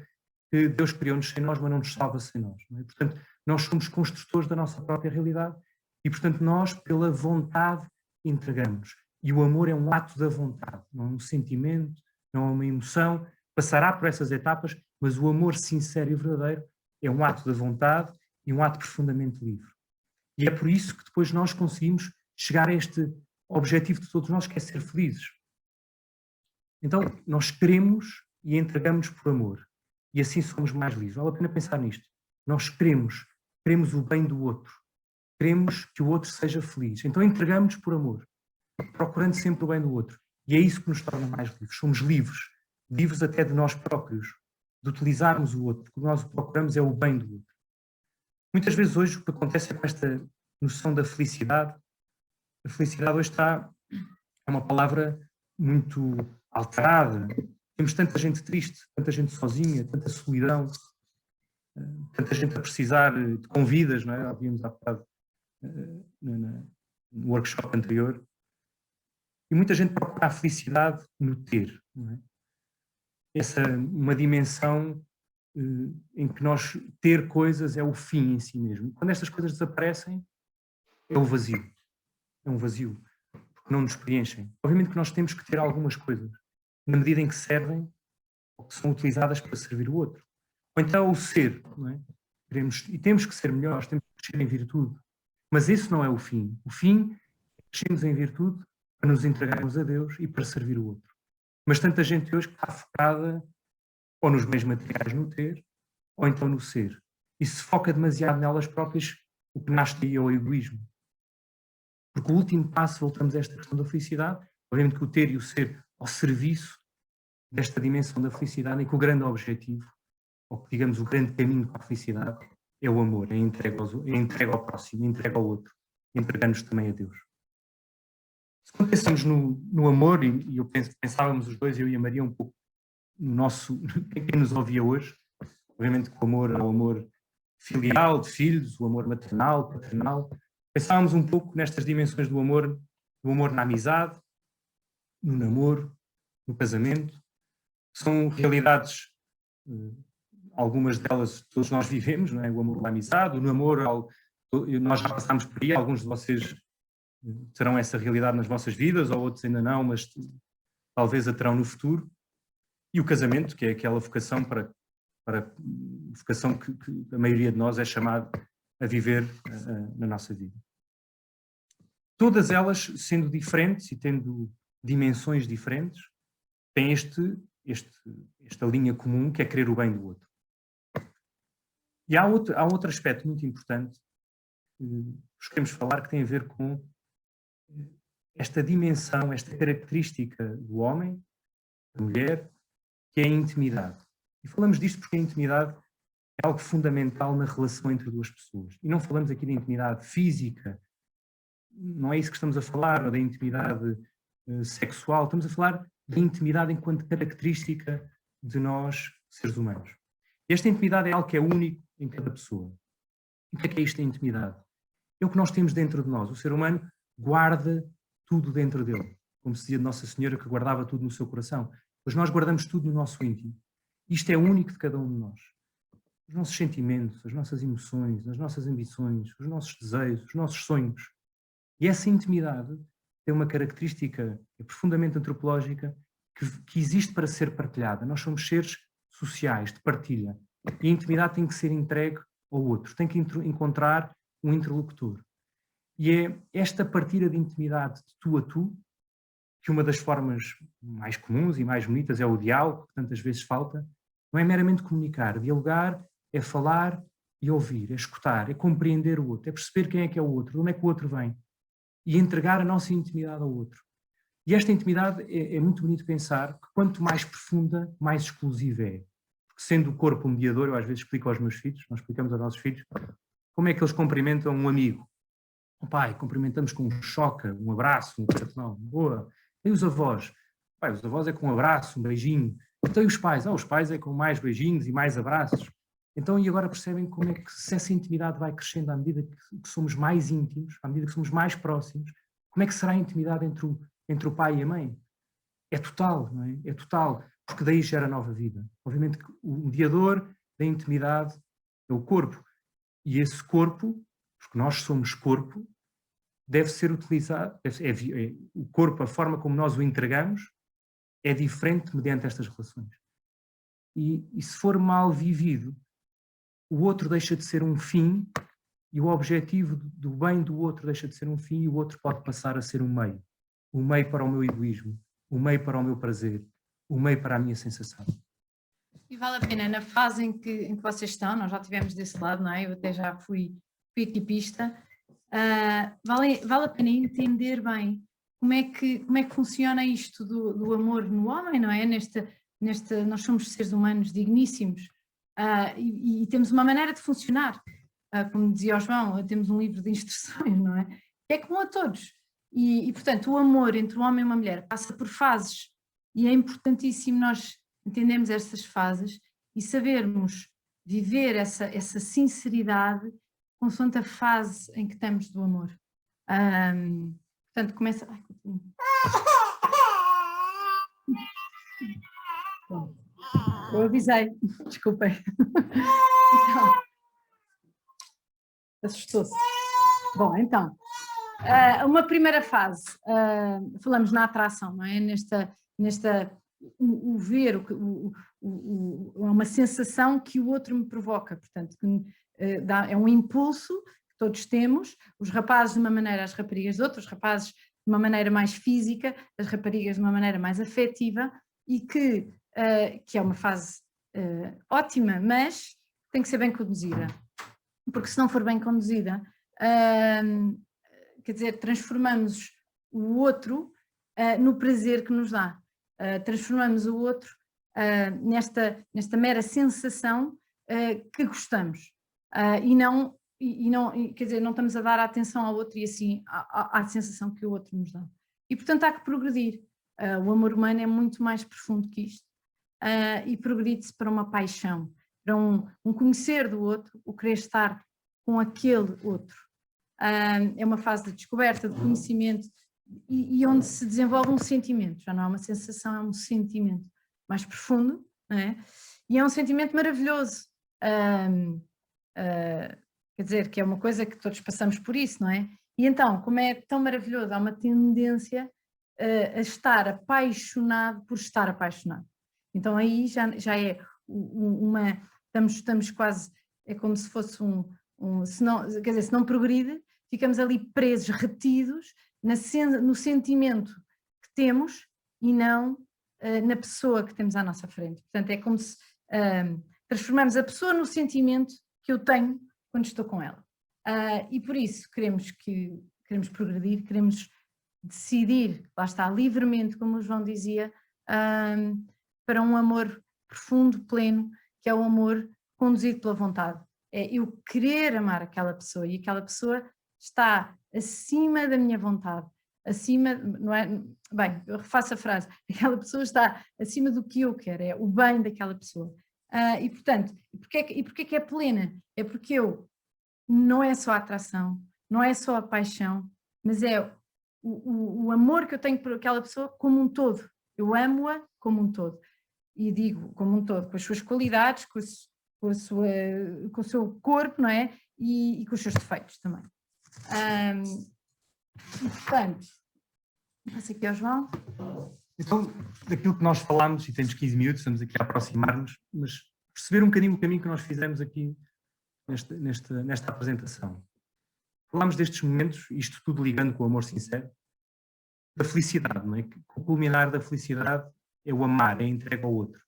que Deus criou-nos sem nós, mas não nos salva sem nós. Não é? Portanto, nós somos construtores da nossa própria realidade e, portanto, nós, pela vontade, entregamos. E o amor é um ato da vontade, não é um sentimento, não é uma emoção. Passará por essas etapas, mas o amor sincero e verdadeiro é um ato da vontade e um ato profundamente livre. E é por isso que depois nós conseguimos chegar a este objetivo de todos nós, que é ser felizes. Então, nós queremos e entregamos por amor. E assim somos mais livres. Vale a pena pensar nisto. Nós queremos o bem do outro. Queremos que o outro seja feliz. Então entregamos por amor, procurando sempre o bem do outro. E é isso que nos torna mais livres. Somos livres. Livres até de nós próprios, de utilizarmos o outro. O que nós procuramos é o bem do outro. Muitas vezes hoje o que acontece é com esta noção da felicidade. A felicidade hoje é uma palavra muito alterada. Temos tanta gente triste, tanta gente sozinha, tanta solidão, tanta gente a precisar de convidas, não é? Havíamos há bocado no workshop anterior. E muita gente procura a felicidade no ter, não é? Uma dimensão em que nós ter coisas é o fim em si mesmo. Quando estas coisas desaparecem, é o vazio. É um vazio, porque não nos preenchem. Obviamente que nós temos que ter algumas coisas, na medida em que servem ou que são utilizadas para servir o outro. Ou então o ser, não é? Temos que ser melhores, temos que crescer em virtude. Mas esse não é o fim. O fim é crescermos em virtude para nos entregarmos a Deus e para servir o outro. Mas tanta gente hoje que está focada ou nos bens materiais no ter, ou então no ser. E se foca demasiado nelas próprias, o que nasce daí é o egoísmo. Porque o último passo, voltamos a esta questão da felicidade, obviamente que o ter e o ser ao serviço desta dimensão da felicidade, e que o grande objetivo, ou que digamos o grande caminho para a felicidade, é o amor, é a entrega ao próximo, a entrega ao outro, entregando-nos também a Deus. Quando pensamos no amor, e pensávamos os dois, eu e a Maria, um pouco quem nos ouvia hoje, obviamente que o amor é o amor filial, de filhos, o amor maternal, paternal. Pensávamos um pouco nestas dimensões do amor na amizade, no namoro, no casamento. São realidades, algumas delas todos nós vivemos, não é? O amor, a amizade, o namoro, nós já passámos por aí, alguns de vocês terão essa realidade nas vossas vidas, ou outros ainda não, mas talvez a terão no futuro. E o casamento, que é aquela vocação vocação que a maioria de nós é chamado a viver na nossa vida. Todas elas, sendo diferentes e tendo dimensões diferentes, têm esta linha comum, que é querer o bem do outro. E há outro aspecto muito importante que nós queremos falar, que tem a ver com esta dimensão, esta característica do homem, da mulher, que é a intimidade. E falamos disto porque a intimidade é algo fundamental na relação entre duas pessoas. E não falamos aqui de intimidade física, não é isso que estamos a falar, ou da intimidade sexual, estamos a falar da intimidade enquanto característica de nós, seres humanos. E esta intimidade é algo que é único em cada pessoa. E o que é isto, a intimidade? É o que nós temos dentro de nós. O ser humano guarda tudo dentro dele. Como se dizia de Nossa Senhora, que guardava tudo no seu coração. Mas nós guardamos tudo no nosso íntimo. Isto é único de cada um de nós. os nossos sentimentos, as nossas emoções, as nossas ambições, os nossos desejos, os nossos sonhos. E essa intimidade tem uma característica profundamente antropológica que existe para ser partilhada. Nós somos seres sociais, de partilha. E a intimidade tem que ser entregue ao outro, tem que encontrar um interlocutor. E é esta partilha de intimidade de tu a tu, que uma das formas mais comuns e mais bonitas é o diálogo, que tantas vezes falta, não é meramente comunicar. Dialogar é falar e ouvir, é escutar, é compreender o outro, é perceber quem é o outro, de onde é que o outro vem, e entregar a nossa intimidade ao outro. E esta intimidade é muito bonito pensar que quanto mais profunda, mais exclusiva é. Porque sendo o corpo um mediador, eu às vezes explico aos meus filhos, nós explicamos aos nossos filhos, como é que eles cumprimentam um amigo. O pai, cumprimentamos com um choque, um abraço, um cartão, boa. E os avós? Pai, os avós é com um abraço, um beijinho. Então e os pais? Os pais é com mais beijinhos e mais abraços. Então e agora percebem como é que se essa intimidade vai crescendo à medida que somos mais íntimos, à medida que somos mais próximos, como é que será a intimidade entre o pai e a mãe? É total, não é? É total, porque daí gera nova vida. Obviamente que o mediador da intimidade é o corpo. E esse corpo, porque nós somos corpo, deve ser utilizado, o corpo, a forma como nós o entregamos, é diferente mediante estas relações. E se for mal vivido, o outro deixa de ser um fim e o objetivo do bem do outro deixa de ser um fim e o outro pode passar a ser um meio para o meu egoísmo, um meio para o meu prazer, um meio para a minha sensação. E vale a pena, na fase em que vocês estão, nós já estivemos desse lado, não é? Eu até já fui equipista, vale a pena entender bem como é que funciona isto do amor no homem, não é? Nós somos seres humanos digníssimos e temos uma maneira de funcionar. Como dizia o João, temos um livro de instruções, não é? É comum a todos. E, portanto, o amor entre um homem e uma mulher passa por fases e é importantíssimo nós entendermos essas fases e sabermos viver essa sinceridade consoante a fase em que estamos do amor. Portanto, começa... Ai, bom, eu avisei, desculpem. Então, assustou-se. Bom, então, uma primeira fase, falamos na atração, não é? O ver, uma sensação que o outro me provoca, portanto, é um impulso que todos temos, os rapazes de uma maneira, as raparigas de outra, os rapazes de uma maneira mais física, as raparigas de uma maneira mais afetiva, e que é uma fase ótima, mas tem que ser bem conduzida, porque se não for bem conduzida, quer dizer, transformamos o outro no prazer que nos dá. Transformamos o outro nesta mera sensação que gostamos quer dizer, não estamos a dar atenção ao outro e assim à sensação que o outro nos dá. E portanto há que progredir. O amor humano é muito mais profundo que isto e progride-se para uma paixão, para um conhecer do outro, o querer estar com aquele outro. É uma fase de descoberta, de conhecimento, e onde se desenvolve um sentimento, já não é uma sensação, é um sentimento mais profundo, não é? E é um sentimento maravilhoso, quer dizer, que é uma coisa que todos passamos por isso, não é? E então, como é tão maravilhoso, há uma tendência a estar apaixonado por estar apaixonado. Então aí já é estamos quase, é como se fosse quer dizer, se não progride, ficamos ali presos, retidos, no sentimento que temos e não na pessoa que temos à nossa frente. Portanto, é como se transformamos a pessoa no sentimento que eu tenho quando estou com ela. E por isso queremos progredir, queremos decidir, lá está, livremente, como o João dizia, para um amor profundo, pleno, que é o amor conduzido pela vontade. É eu querer amar aquela pessoa e aquela pessoa está acima da minha vontade, acima, não é? Bem, eu refaço a frase, aquela pessoa está acima do que eu quero, é o bem daquela pessoa. E portanto, porquê que é plena? É porque não é só a atração, não é só a paixão, mas é o amor que eu tenho por aquela pessoa como um todo. Eu amo-a como um todo. E digo como um todo, com as suas qualidades, com com o seu corpo, não é? E com os seus defeitos também. E, portanto, passo aqui ao João. Então, daquilo que nós falámos, e temos 15 minutos, estamos aqui a aproximar-nos, mas perceber um bocadinho o caminho que nós fizemos aqui nesta apresentação. Falámos destes momentos, isto tudo ligando com o amor sincero, da felicidade, não é? Que o culminar da felicidade é o amar, é a entrega ao outro.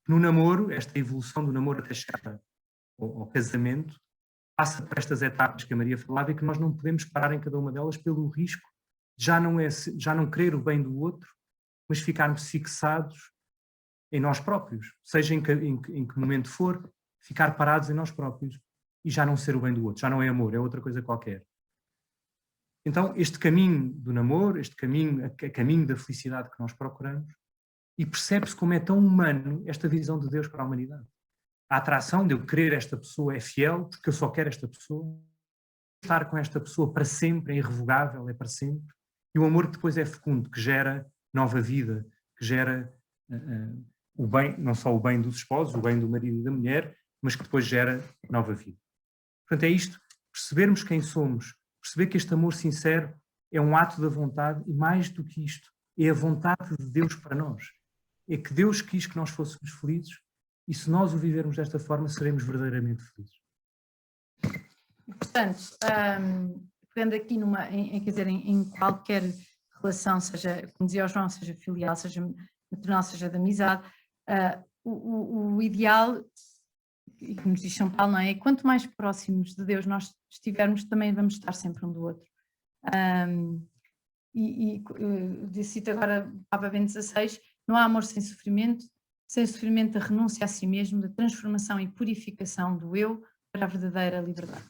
No namoro, esta evolução do namoro até chegar ao casamento, passa por estas etapas que a Maria falava e que nós não podemos parar em cada uma delas pelo risco de já não querer o bem do outro, mas ficarmos fixados em nós próprios, seja em que momento for, ficar parados em nós próprios e já não ser o bem do outro, já não é amor, é outra coisa qualquer. Então, este caminho do namoro, este caminho da felicidade que nós procuramos, e percebe-se como é tão humano esta visão de Deus para a humanidade. A atração de eu querer esta pessoa é fiel, porque eu só quero esta pessoa, estar com esta pessoa para sempre, é irrevogável, é para sempre, e o amor que depois é fecundo, que gera nova vida, que gera o bem, não só o bem dos esposos, o bem do marido e da mulher, mas que depois gera nova vida. Portanto, é isto, percebermos quem somos, perceber que este amor sincero é um ato da vontade e, mais do que isto, é a vontade de Deus para nós. É que Deus quis que nós fôssemos felizes e, se nós o vivermos desta forma, seremos verdadeiramente felizes. Portanto, pegando aqui em qualquer relação, seja, como dizia o João, seja filial, seja maternal, seja de amizade, o ideal, e que nos diz São Paulo, não é? Quanto mais próximos de Deus nós estivermos, também vamos estar sempre um do outro. Cito agora o Papa Bento XVI, não há amor sem sofrimento a renúncia a si mesmo, da transformação e purificação do eu para a verdadeira liberdade.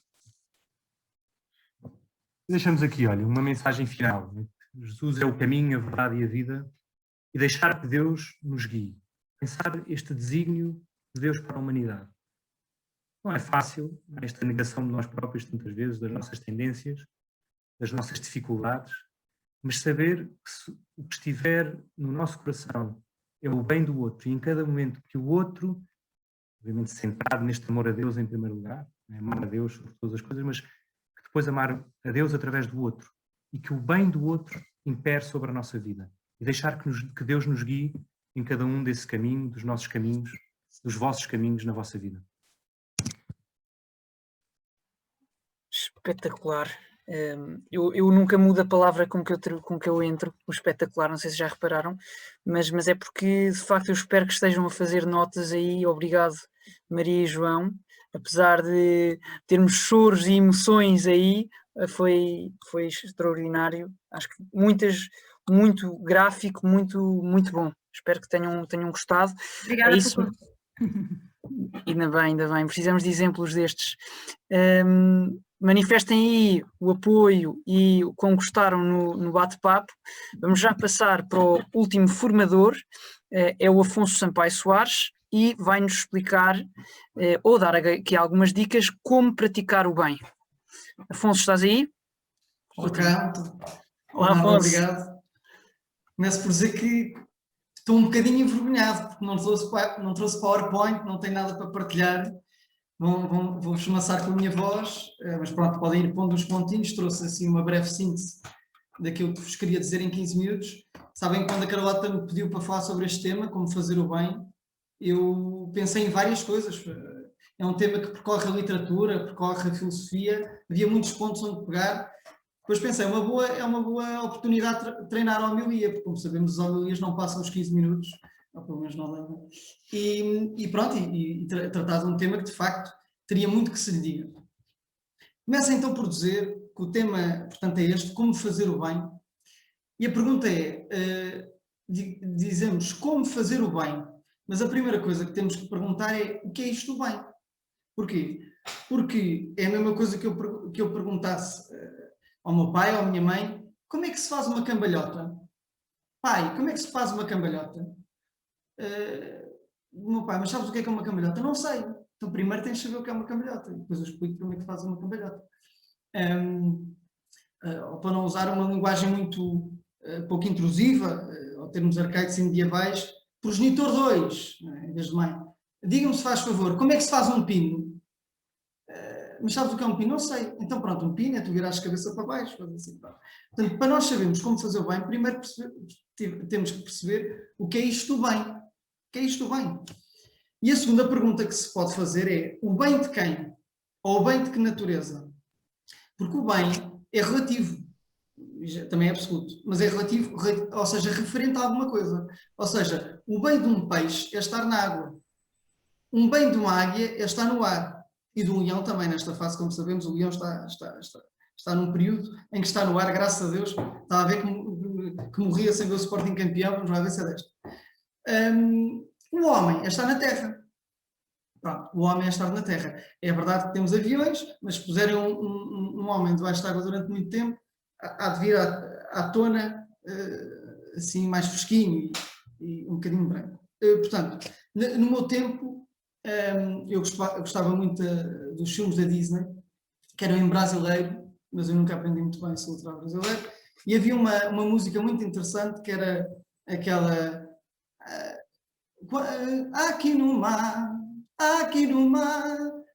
Deixamos aqui, olha, uma mensagem final. Jesus é o caminho, a verdade e a vida, e deixar que Deus nos guie. Pensar este desígnio de Deus para a humanidade. Não é fácil, esta negação de nós próprios tantas vezes, das nossas tendências, das nossas dificuldades, mas saber que o que estiver no nosso coração é o bem do outro, e em cada momento que o outro, obviamente centrado neste amor a Deus em primeiro lugar, amar a Deus sobre todas as coisas, mas que depois amar a Deus através do outro, e que o bem do outro impere sobre a nossa vida, e deixar que Deus nos guie em cada um desse caminho, dos nossos caminhos, dos vossos caminhos na vossa vida. Espetacular. Eu nunca mudo a palavra com que eu entro, o espetacular, não sei se já repararam, mas é porque de facto eu espero que estejam a fazer notas aí. Obrigado, Maria e João, apesar de termos choros e emoções aí, foi extraordinário, acho que muito gráfico, muito bom. Espero que tenham gostado. Obrigada por tudo. Ainda bem, precisamos de exemplos destes. Manifestem aí o apoio e o quão gostaram no bate-papo. Vamos já passar para o último formador, é o Afonso Sampaio Soares, e vai-nos explicar, ou dar aqui algumas dicas, como praticar o bem. Afonso, estás aí? Olá, Afonso. Obrigado. Começo por dizer que estou um bocadinho envergonhado, porque não trouxe PowerPoint, não tenho nada para partilhar. Vou-vos amassar com a minha voz, mas pronto, podem ir pondo os pontinhos. Trouxe assim uma breve síntese daquilo que vos queria dizer em 15 minutos. Sabem, quando a Carlota me pediu para falar sobre este tema, como fazer o bem, eu pensei em várias coisas. É um tema que percorre a literatura, percorre a filosofia, havia muitos pontos onde pegar. Depois pensei, é uma boa oportunidade de treinar a homilia, porque como sabemos as homilias não passam os 15 minutos, ou pelo menos não levam. E pronto, tratar de um tema que de facto teria muito que se lhe diga. Começo então por dizer que o tema, portanto, é este, como fazer o bem. E a pergunta é, dizemos como fazer o bem, mas a primeira coisa que temos que perguntar é o que é isto do bem? Porquê? Porque é a mesma coisa que eu perguntasse ao meu pai ou à minha mãe, como é que se faz uma cambalhota? Pai, como é que se faz uma cambalhota? Meu pai, mas sabes o que é uma cambalhota? Não sei. Então primeiro tens de saber o que é uma cambalhota, depois eu explico como é que faz uma cambalhota. Ou para não usar uma linguagem muito pouco intrusiva, ou termos arcaicos e medievais, progenitor 2, em vez de mãe. diga-me se faz favor, como é que se faz um pino? Mas sabes o que é um pino? Não sei. Então pronto, um pino é tu virares a cabeça para baixo. Assim, portanto, para nós sabermos como fazer o bem, primeiro temos que perceber o que é isto do bem. O que é isto do bem? E a segunda pergunta que se pode fazer é, o bem de quem? Ou o bem de que natureza? Porque o bem é relativo, também é absoluto, mas é relativo, ou seja, referente a alguma coisa. Ou seja, o bem de um peixe é estar na água. Um bem de uma águia é estar no ar. E do leão também, nesta fase, como sabemos, o leão está num período em que está no ar, graças a Deus. Está a ver que morria sem ver o Sporting campeão, vamos lá ver se é desta. O homem é estar na terra. Pronto, o homem é estar na terra. É verdade que temos aviões, mas se puserem um homem debaixo de água durante muito tempo, há de vir à tona, assim, mais fresquinho e um bocadinho branco. Portanto, no meu tempo, eu gostava muito dos filmes da Disney, que eram em brasileiro, mas eu nunca aprendi muito bem a letrar brasileiro, e havia uma música muito interessante que era aquela aqui no mar,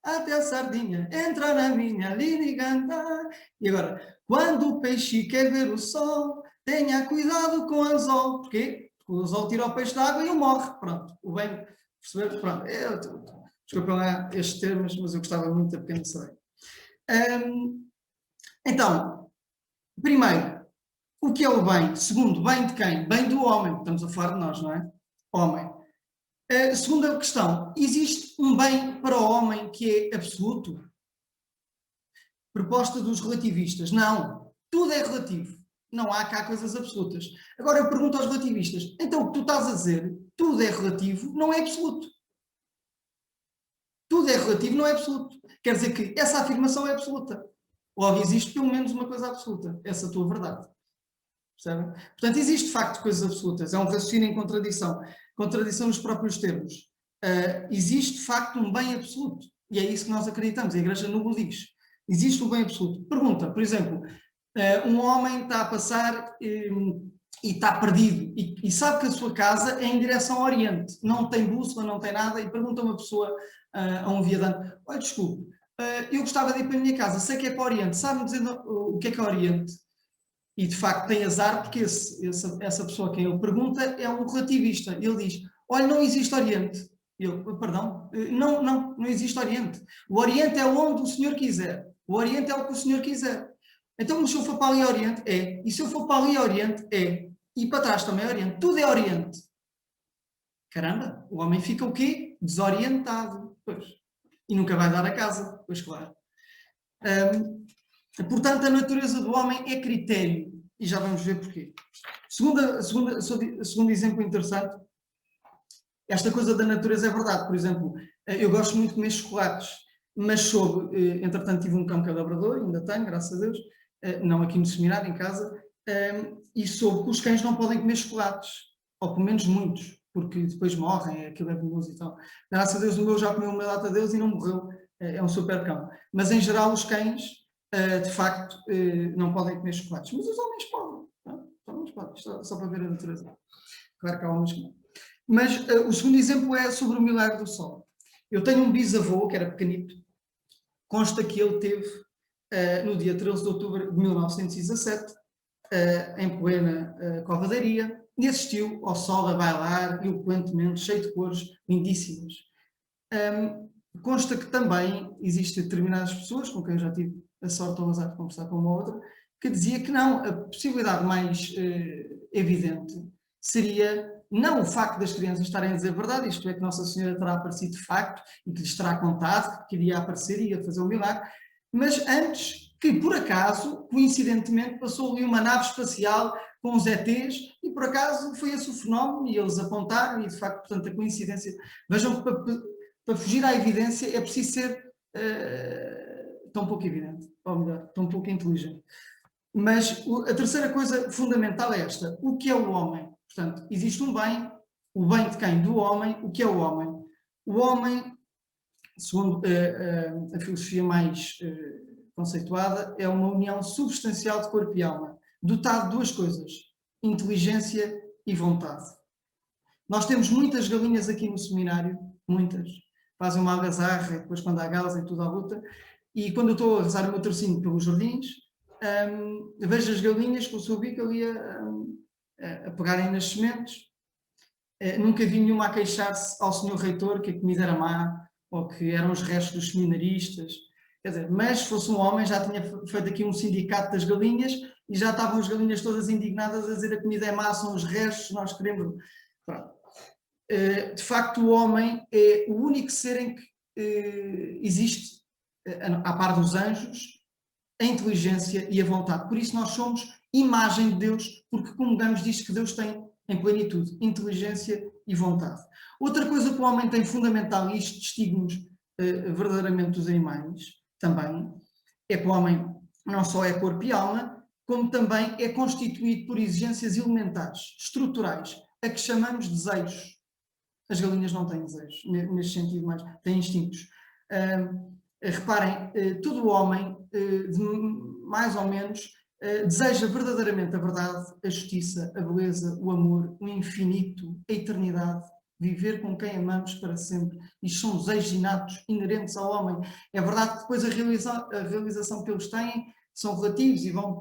até a sardinha entra na minha linha e cantar. E agora, quando o peixe quer ver o sol, tenha cuidado com o anzol. Porquê? Porque o anzol tira o peixe da água e ele morre. Pronto, o bem, perceber? Pronto, desculpem lá estes termos, mas eu gostava muito da pequena sereia. Então, primeiro, o que é o bem? Segundo, bem de quem? Bem do homem, estamos a falar de nós, não é? Homem. Segunda questão, existe um bem para o homem que é absoluto? Proposta dos relativistas. Não, tudo é relativo. Não há cá coisas absolutas. Agora eu pergunto aos relativistas, então o que tu estás a dizer, tudo é relativo, não é absoluto. Tudo é relativo, não é absoluto. Quer dizer que essa afirmação é absoluta. Logo existe pelo menos uma coisa absoluta, essa é a tua verdade. Percebem? Portanto, existe de facto coisas absolutas, é um raciocínio em contradição nos próprios termos. Existe de facto um bem absoluto, e é isso que nós acreditamos, a Igreja não o diz. Existe um bem absoluto. Pergunta, por exemplo, um homem está a passar e está perdido, e sabe que a sua casa é em direção ao Oriente, não tem bússola, não tem nada, e pergunta a uma pessoa, a um viandante, olha, desculpe, eu gostava de ir para a minha casa, sei que é para o Oriente, sabe-me dizer o que é Oriente? E de facto tem azar porque essa pessoa a quem ele pergunta é um relativista. Ele diz, olha, não existe Oriente. Eu, perdão, não existe Oriente. O Oriente é onde o Senhor quiser. O Oriente é o que o Senhor quiser. Então, se eu for para ali Oriente, é. E se eu for para ali Oriente, é. E para trás também é Oriente. Tudo é Oriente. Caramba, o homem fica o quê? Desorientado. Pois. E nunca vai dar a casa. Pois claro. Portanto, a natureza do homem é critério, e já vamos ver porquê. Segundo exemplo interessante, esta coisa da natureza é verdade. Por exemplo, eu gosto muito de comer chocolates, mas soube, entretanto tive um cão que é labrador, ainda tenho, graças a Deus, não aqui no seminário, em casa, e soube que os cães não podem comer chocolates, ou pelo menos muitos, porque depois morrem, aquilo é venenoso e tal. Graças a Deus o meu já comeu uma data deles e não morreu, é um super cão. Mas em geral os cães de facto, não podem comer chocolates, mas os homens podem, não? Os homens podem, só para ver a natureza. Claro que há homens que não. Mas o segundo exemplo é sobre o milagre do sol. Eu tenho um bisavô, que era pequenito, consta que ele teve, no dia 13 de outubro de 1917, em plena Covadaria, e assistiu ao sol a bailar, eloquentemente, cheio de cores, lindíssimas. Consta que também existem determinadas pessoas, com quem eu já tive a sorte ou o azar de conversar com uma outra, que dizia que não, a possibilidade mais evidente seria não o facto das crianças estarem a dizer a verdade, isto é que Nossa Senhora terá aparecido de facto e que lhes terá contado que iria aparecer e ia fazer um milagre, mas antes que por acaso, coincidentemente, passou ali uma nave espacial com os ETs e por acaso foi esse o fenómeno e eles apontaram e de facto, portanto, a coincidência, vejam que para fugir à evidência é preciso ser tão pouco evidente, ou melhor, tão pouco inteligente. Mas a terceira coisa fundamental é esta, o que é o homem? Portanto, existe um bem, o bem de quem? Do homem. O que é o homem? O homem, segundo a filosofia mais conceituada, é uma união substancial de corpo e alma, dotado de duas coisas, inteligência e vontade. Nós temos muitas galinhas aqui no seminário, muitas. Fazem uma algazarra, e depois quando há galas e tudo à luta. E quando eu estou a rezar o meu tercinho pelos jardins, vejo as galinhas com o seu bico ali a pegarem nas sementes. Nunca vi nenhuma a queixar-se ao senhor reitor que a comida era má, ou que eram os restos dos seminaristas. Quer dizer, mas se fosse um homem já tinha feito aqui um sindicato das galinhas e já estavam as galinhas todas indignadas a dizer a comida é má, são os restos, nós queremos... Pronto. De facto, o homem é o único ser em que existe, à par dos anjos, a inteligência e a vontade. Por isso nós somos imagem de Deus, porque comungamos diz que Deus tem em plenitude inteligência e vontade. Outra coisa que o homem tem fundamental, e isto distingue-nos verdadeiramente dos animais também, é que o homem não só é corpo e alma, como também é constituído por exigências elementares, estruturais, a que chamamos desejos. As galinhas não têm desejos, neste sentido, mas têm instintos. Reparem, todo o homem, mais ou menos, deseja verdadeiramente a verdade, a justiça, a beleza, o amor, o infinito, a eternidade, viver com quem amamos para sempre. Isto são desejos inatos, inerentes ao homem. É verdade que depois a realização que eles têm são relativos e vão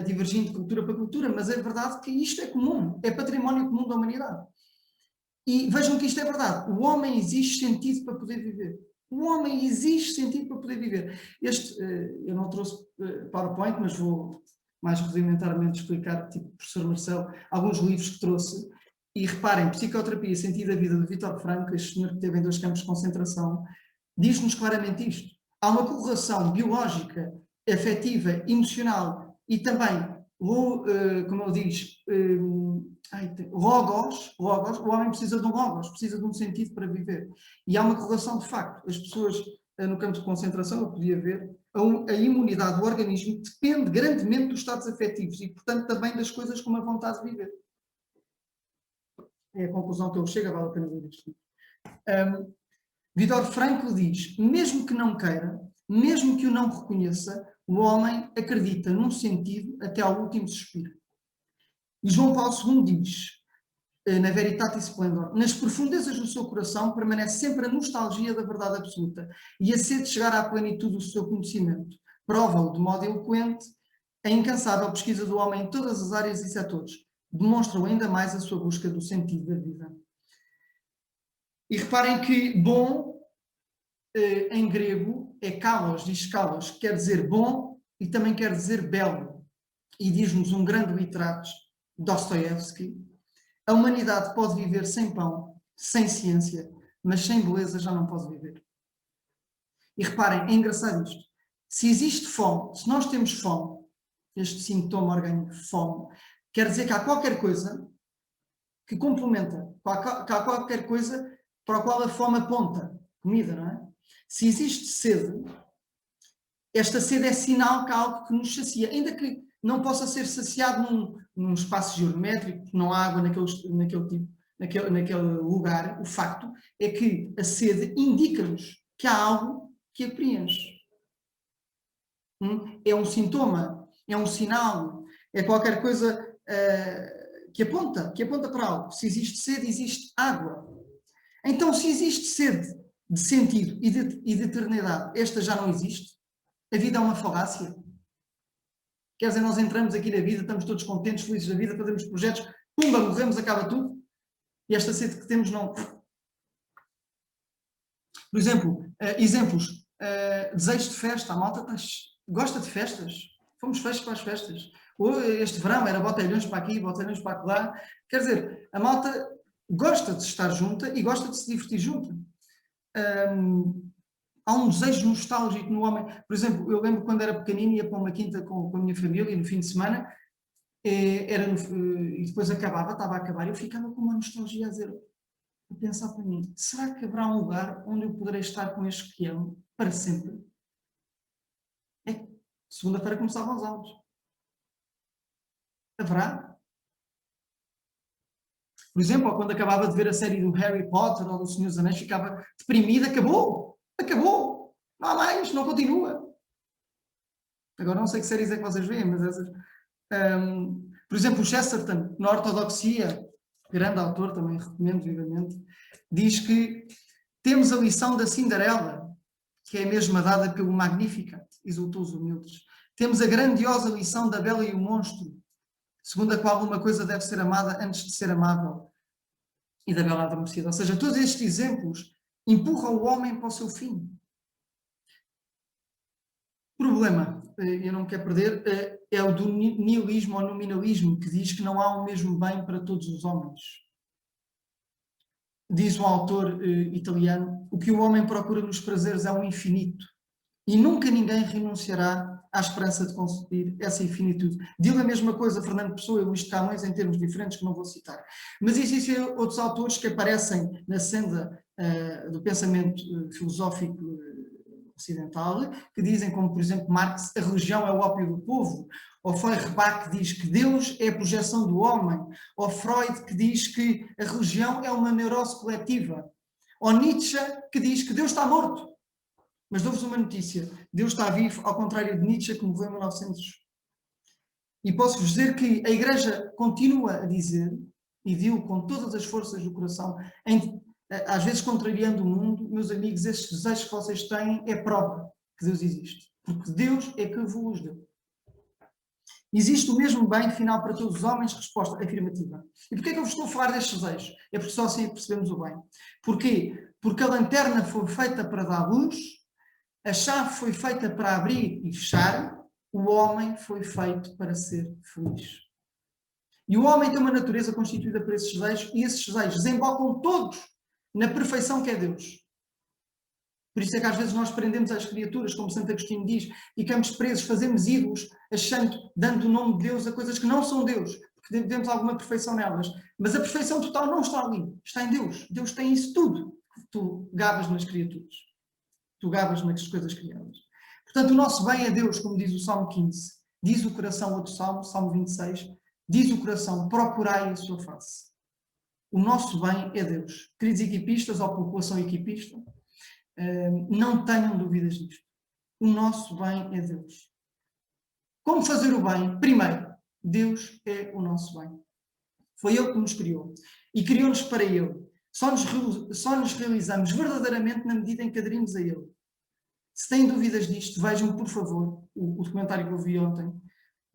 divergindo de cultura para cultura, mas é verdade que isto é comum, é património comum da humanidade. E vejam que isto é verdade. O homem exige sentido para poder viver. O homem exige sentido para poder viver. Eu não trouxe PowerPoint, mas vou mais rudimentarmente explicar, tipo o professor Marcelo, alguns livros que trouxe. E reparem, Psicoterapia e Sentido da Vida, de Vítor Franco, este senhor que esteve em 2 campos de concentração, diz-nos claramente isto. Há uma correlação biológica, afetiva, emocional e também, como ele diz, logos, o homem precisa de um logos, precisa de um sentido para viver. E há uma correlação de facto. As pessoas no campo de concentração, eu podia ver, a imunidade do organismo depende grandemente dos estados afetivos e, portanto, também das coisas como a vontade de viver. É a conclusão que eu chego, vale a pena ver isto. Vítor Franco diz, mesmo que não queira, mesmo que o não reconheça, o homem acredita num sentido até ao último suspiro. E João Paulo II diz, na Veritatis Splendor, nas profundezas do seu coração permanece sempre a nostalgia da verdade absoluta e a sede de chegar à plenitude do seu conhecimento. Prova-o de modo eloquente a incansável pesquisa do homem em todas as áreas e setores. Demonstram ainda mais a sua busca do sentido da vida. E reparem que bom, em grego, é kalos, diz kalos, que quer dizer bom e também quer dizer belo. E diz-nos um grande literato, Dostoiévski, a humanidade pode viver sem pão, sem ciência, mas sem beleza já não pode viver. E reparem, é engraçado isto. Se existe fome, se nós temos fome, este sintoma orgânico, fome, quer dizer que há qualquer coisa que complementa, que há qualquer coisa para a qual a fome aponta. Comida, não é? Se existe sede, esta sede é sinal que há algo que nos sacia, ainda que não possa ser saciado num espaço geométrico, não há água naquele lugar. O facto é que a sede indica-nos que há algo que a preenche. É um sintoma, é um sinal, é qualquer coisa que aponta para algo. Se existe sede, existe água. Então, se existe sede de sentido e de eternidade, esta já não existe? A vida é uma falácia? Quer dizer, nós entramos aqui na vida, estamos todos contentes, felizes da vida, fazemos projetos, pumba, morremos, acaba tudo, e esta sede que temos não... Por exemplo, exemplos, desejos de festa, a malta gosta de festas, fomos feitos para as festas. Este verão era botelhões para aqui, botelhões para lá. Quer dizer, a malta gosta de estar junta e gosta de se divertir junta. Há um desejo nostálgico no homem. Por exemplo, eu lembro quando era pequenino, ia para uma quinta com a minha família no fim de semana, e depois estava a acabar, e eu ficava com uma nostalgia a pensar para mim, será que haverá um lugar onde eu poderei estar com este que amo para sempre? Segunda-feira começavam as aulas. Haverá? Por exemplo, quando acabava de ver a série do Harry Potter ou do Senhor dos Anéis, ficava deprimida, acabou, não há mais, não continua. Agora não sei que séries é que vocês veem, mas essas... por exemplo, o Chesterton, na Ortodoxia, grande autor, também recomendo vivamente, diz que Temos a lição da Cinderela, que é a mesma dada pelo Magnificat, exultou os humildes. Temos a grandiosa lição da Bela e o Monstro, segundo a qual uma coisa deve ser amada antes de ser amável, e da Bela Adormecida. Ou seja, todos estes exemplos empurram o homem para o seu fim. Problema, eu não me quero perder, é o do nihilismo ou nominalismo, que diz que não há o mesmo bem para todos os homens. Diz um autor italiano, o que o homem procura nos prazeres é um infinito, e nunca ninguém renunciará à esperança de conseguir essa infinitude. Digo a mesma coisa Fernando Pessoa e Luís de Camões em termos diferentes que não vou citar. Mas existem outros autores que aparecem na senda do pensamento filosófico ocidental, que dizem, como por exemplo Marx, a religião é o ópio do povo, ou Feuerbach, que diz que Deus é a projeção do homem, ou Freud, que diz que a religião é uma neurose coletiva, ou Nietzsche, que diz que Deus está morto. Mas dou-vos uma notícia, Deus está vivo, ao contrário de Nietzsche, que morreu em 1900. E posso-vos dizer que a Igreja continua a dizer, e digo com todas as forças do coração, às vezes contrariando o mundo, meus amigos, esses desejos que vocês têm é prova que Deus existe. Porque Deus é que vos deu. Existe o mesmo bem final para todos os homens? Resposta afirmativa. E porquê é que eu vos estou a falar destes desejos? É porque só assim percebemos o bem. Porquê? Porque a lanterna foi feita para dar luz, a chave foi feita para abrir e fechar, o homem foi feito para ser feliz. E o homem tem uma natureza constituída por esses desejos, e esses desejos desembocam todos na perfeição que é Deus. Por isso é que às vezes nós prendemos as criaturas, como Santo Agostinho diz, ficamos presos, fazemos ídolos, dando o nome de Deus a coisas que não são Deus, porque devemos alguma perfeição nelas. Mas a perfeição total não está ali, está em Deus. Deus tem isso tudo que tu gabas nas criaturas. Tu gabas nas coisas criadas. Portanto, o nosso bem é Deus, como diz o Salmo 15. Diz o coração, outro Salmo, Salmo 26, diz o coração, procurai a sua face. O nosso bem é Deus. Queridos equipistas ou população equipista, não tenham dúvidas disto. O nosso bem é Deus. Como fazer o bem? Primeiro, Deus é o nosso bem. Foi Ele que nos criou. E criou-nos para Ele. Só nos realizamos verdadeiramente na medida em que aderimos a Ele. Se têm dúvidas disto, vejam, por favor, o documentário que eu vi ontem,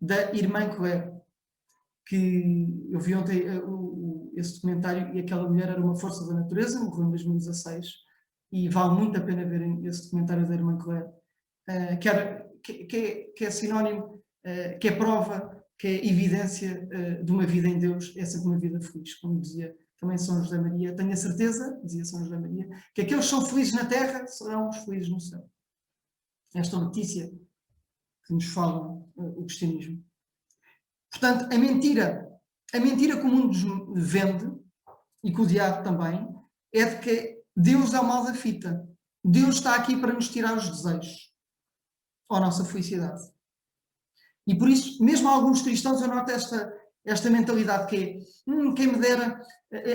da irmã Claire, que eu vi ontem esse documentário, e aquela mulher era uma força da natureza, morreu em 2016, e vale muito a pena verem esse documentário da irmã Claire, que é sinónimo, que é prova, que é evidência de uma vida em Deus, é sempre uma vida feliz, como dizia também São José Maria. Tenho a certeza, dizia São José Maria, que aqueles que são felizes na terra serão os felizes no céu. Esta notícia que nos fala o cristianismo. Portanto, a mentira que o mundo nos vende, e que o diabo também, é de que Deus é o mal da fita. Deus está aqui para nos tirar os desejos, ou a nossa felicidade. E por isso, mesmo alguns cristãos, eu noto esta mentalidade que é, quem me dera,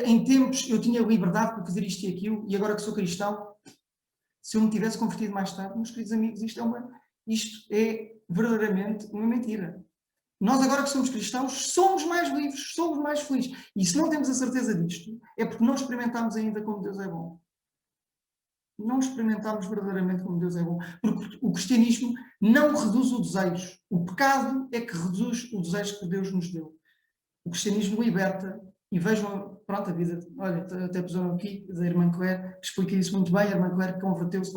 em tempos eu tinha liberdade para fazer isto e aquilo, e agora que sou cristão, se eu me tivesse convertido mais tarde, meus queridos amigos, isto é verdadeiramente uma mentira. Nós agora que somos cristãos, somos mais livres, somos mais felizes. E se não temos a certeza disto, é porque não experimentámos ainda como Deus é bom. Não experimentámos verdadeiramente como Deus é bom. Porque o cristianismo não reduz o desejo. O pecado é que reduz o desejo que Deus nos deu. O cristianismo liberta. E vejam, pronto, a vida, olha, até puseram aqui, da irmã Claire, que explica isso muito bem. A irmã Claire converteu-se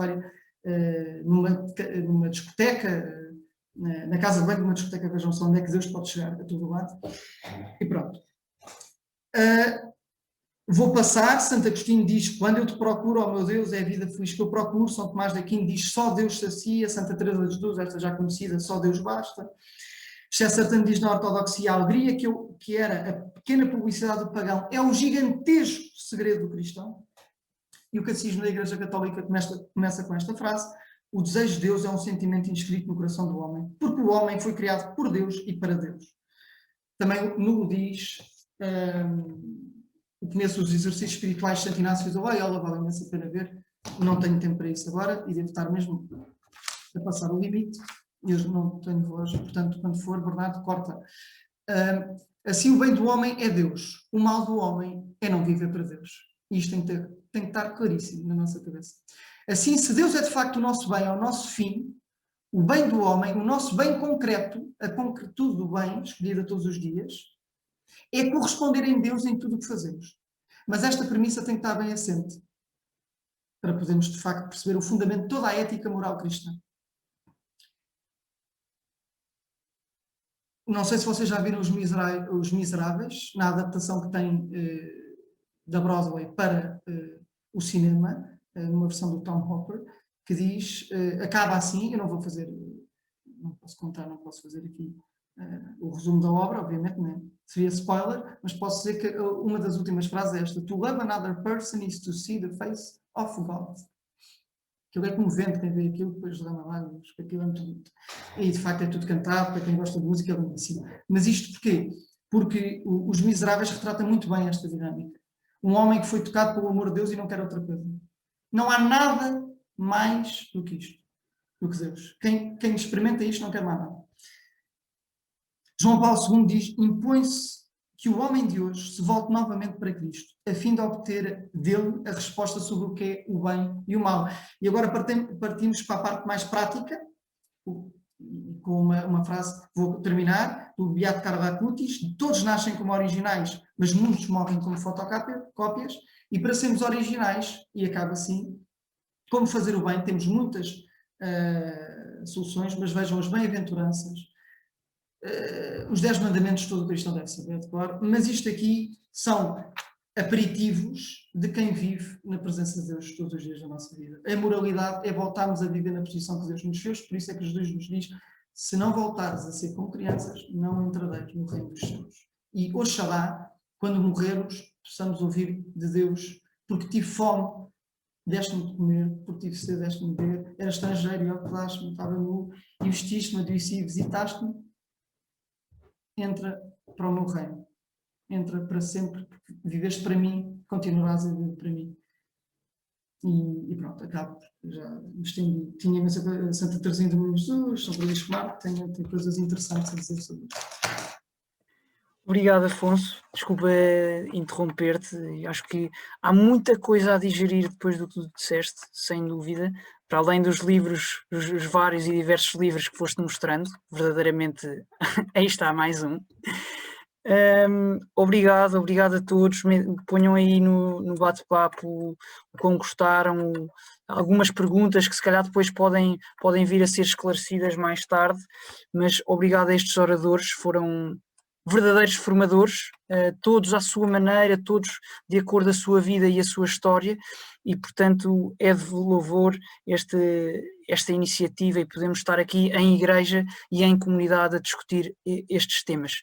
numa discoteca, na casa de banho de uma discoteca, vejam só onde é que Deus pode chegar, a todo lado. E pronto. Vou passar. Santo Agostinho diz, quando eu te procuro, ó meu Deus, é a vida feliz que eu procuro. São Tomás de Aquino diz, só Deus sacia. Santa Teresa de Jesus, esta já conhecida, só Deus basta. Chesterton diz na ortodoxia, a alegria que era a pequena publicidade do pagão é o gigantesco segredo do cristão. E o Catecismo da Igreja Católica começa com esta frase, o desejo de Deus é um sentimento inscrito no coração do homem, porque o homem foi criado por Deus e para Deus. Também no diz o começo dos exercícios espirituais de Santo Inácio, vale imenso a pena ver, não tenho tempo para isso agora, e devo estar mesmo a passar o limite, eu não tenho voz, portanto, quando for, Bernardo, corta. Assim, o bem do homem é Deus, o mal do homem é não viver para Deus. E isto tem que ter tem que estar claríssimo na nossa cabeça. Assim, se Deus é de facto o nosso bem, é o nosso fim, o bem do homem, o nosso bem concreto, a concretude do bem, escolhida todos os dias, é corresponder em Deus em tudo o que fazemos. Mas esta premissa tem que estar bem assente, para podermos de facto perceber o fundamento de toda a ética moral cristã. Não sei se vocês já viram Os Miseráveis, na adaptação que tem da Broadway para o cinema, numa versão do Tom Hopper, que diz, acaba assim, eu não vou fazer, não posso contar, não posso fazer aqui o resumo da obra, obviamente, né? Seria spoiler, mas posso dizer que uma das últimas frases é esta: To love another person is to see the face of God. Aquilo é comovente, quem vê aquilo depois derrama lágrimas, porque aquilo é muito bonito. E de facto é tudo cantado, para quem gosta de música é lindíssimo. Mas isto porquê? Porque Os Miseráveis retrata muito bem esta dinâmica. Um homem que foi tocado pelo amor de Deus e não quer outra coisa. Não há nada mais do que isto, do que Deus. Quem experimenta isto não quer mais nada. João Paulo II diz: impõe-se que o homem de hoje se volte novamente para Cristo, a fim de obter dele a resposta sobre o que é o bem e o mal. E agora partimos para a parte mais prática, com uma frase, vou terminar, do Beato Carlo Acutis: todos nascem como originais, mas muitos morrem como fotocópias, e para sermos originais, e acaba assim, como fazer o bem, temos muitas soluções, mas vejam as bem-aventuranças, os 10 mandamentos todo cristão deve saber de cor, mas isto aqui são aperitivos de quem vive na presença de Deus todos os dias da nossa vida. A moralidade é voltarmos a viver na posição que Deus nos fez, por isso é que Jesus nos diz: se não voltares a ser como crianças, não entrareis no reino dos céus. E oxalá, quando morrermos, possamos ouvir de Deus: porque tive fome, deste-me de comer, porque tive sede, deste-me de beber, era estrangeiro e hospedaste-me, estava nu, e vestiste-me, adoeci e visitaste-me. Entra para o meu reino, entra para sempre, porque viveste para mim, continuarás a viver para mim. E pronto, acabo, já estendi. Tinha a Santa Teresinha do Menino Jesus, São Francisco Marco, tem coisas interessantes a dizer sobre isso. Obrigado, Afonso. Desculpa interromper-te. Acho que há muita coisa a digerir depois do que tu disseste, sem dúvida. Para além dos livros, os vários e diversos livros que foste mostrando, verdadeiramente aí está mais um. Obrigado a todos. Ponham aí no bate-papo o quão gostaram, algumas perguntas que se calhar depois podem vir a ser esclarecidas mais tarde, mas obrigado a estes oradores, foram verdadeiros formadores, todos à sua maneira, todos de acordo com a sua vida e a sua história, e portanto é de louvor esta iniciativa e podemos estar aqui em igreja e em comunidade a discutir estes temas.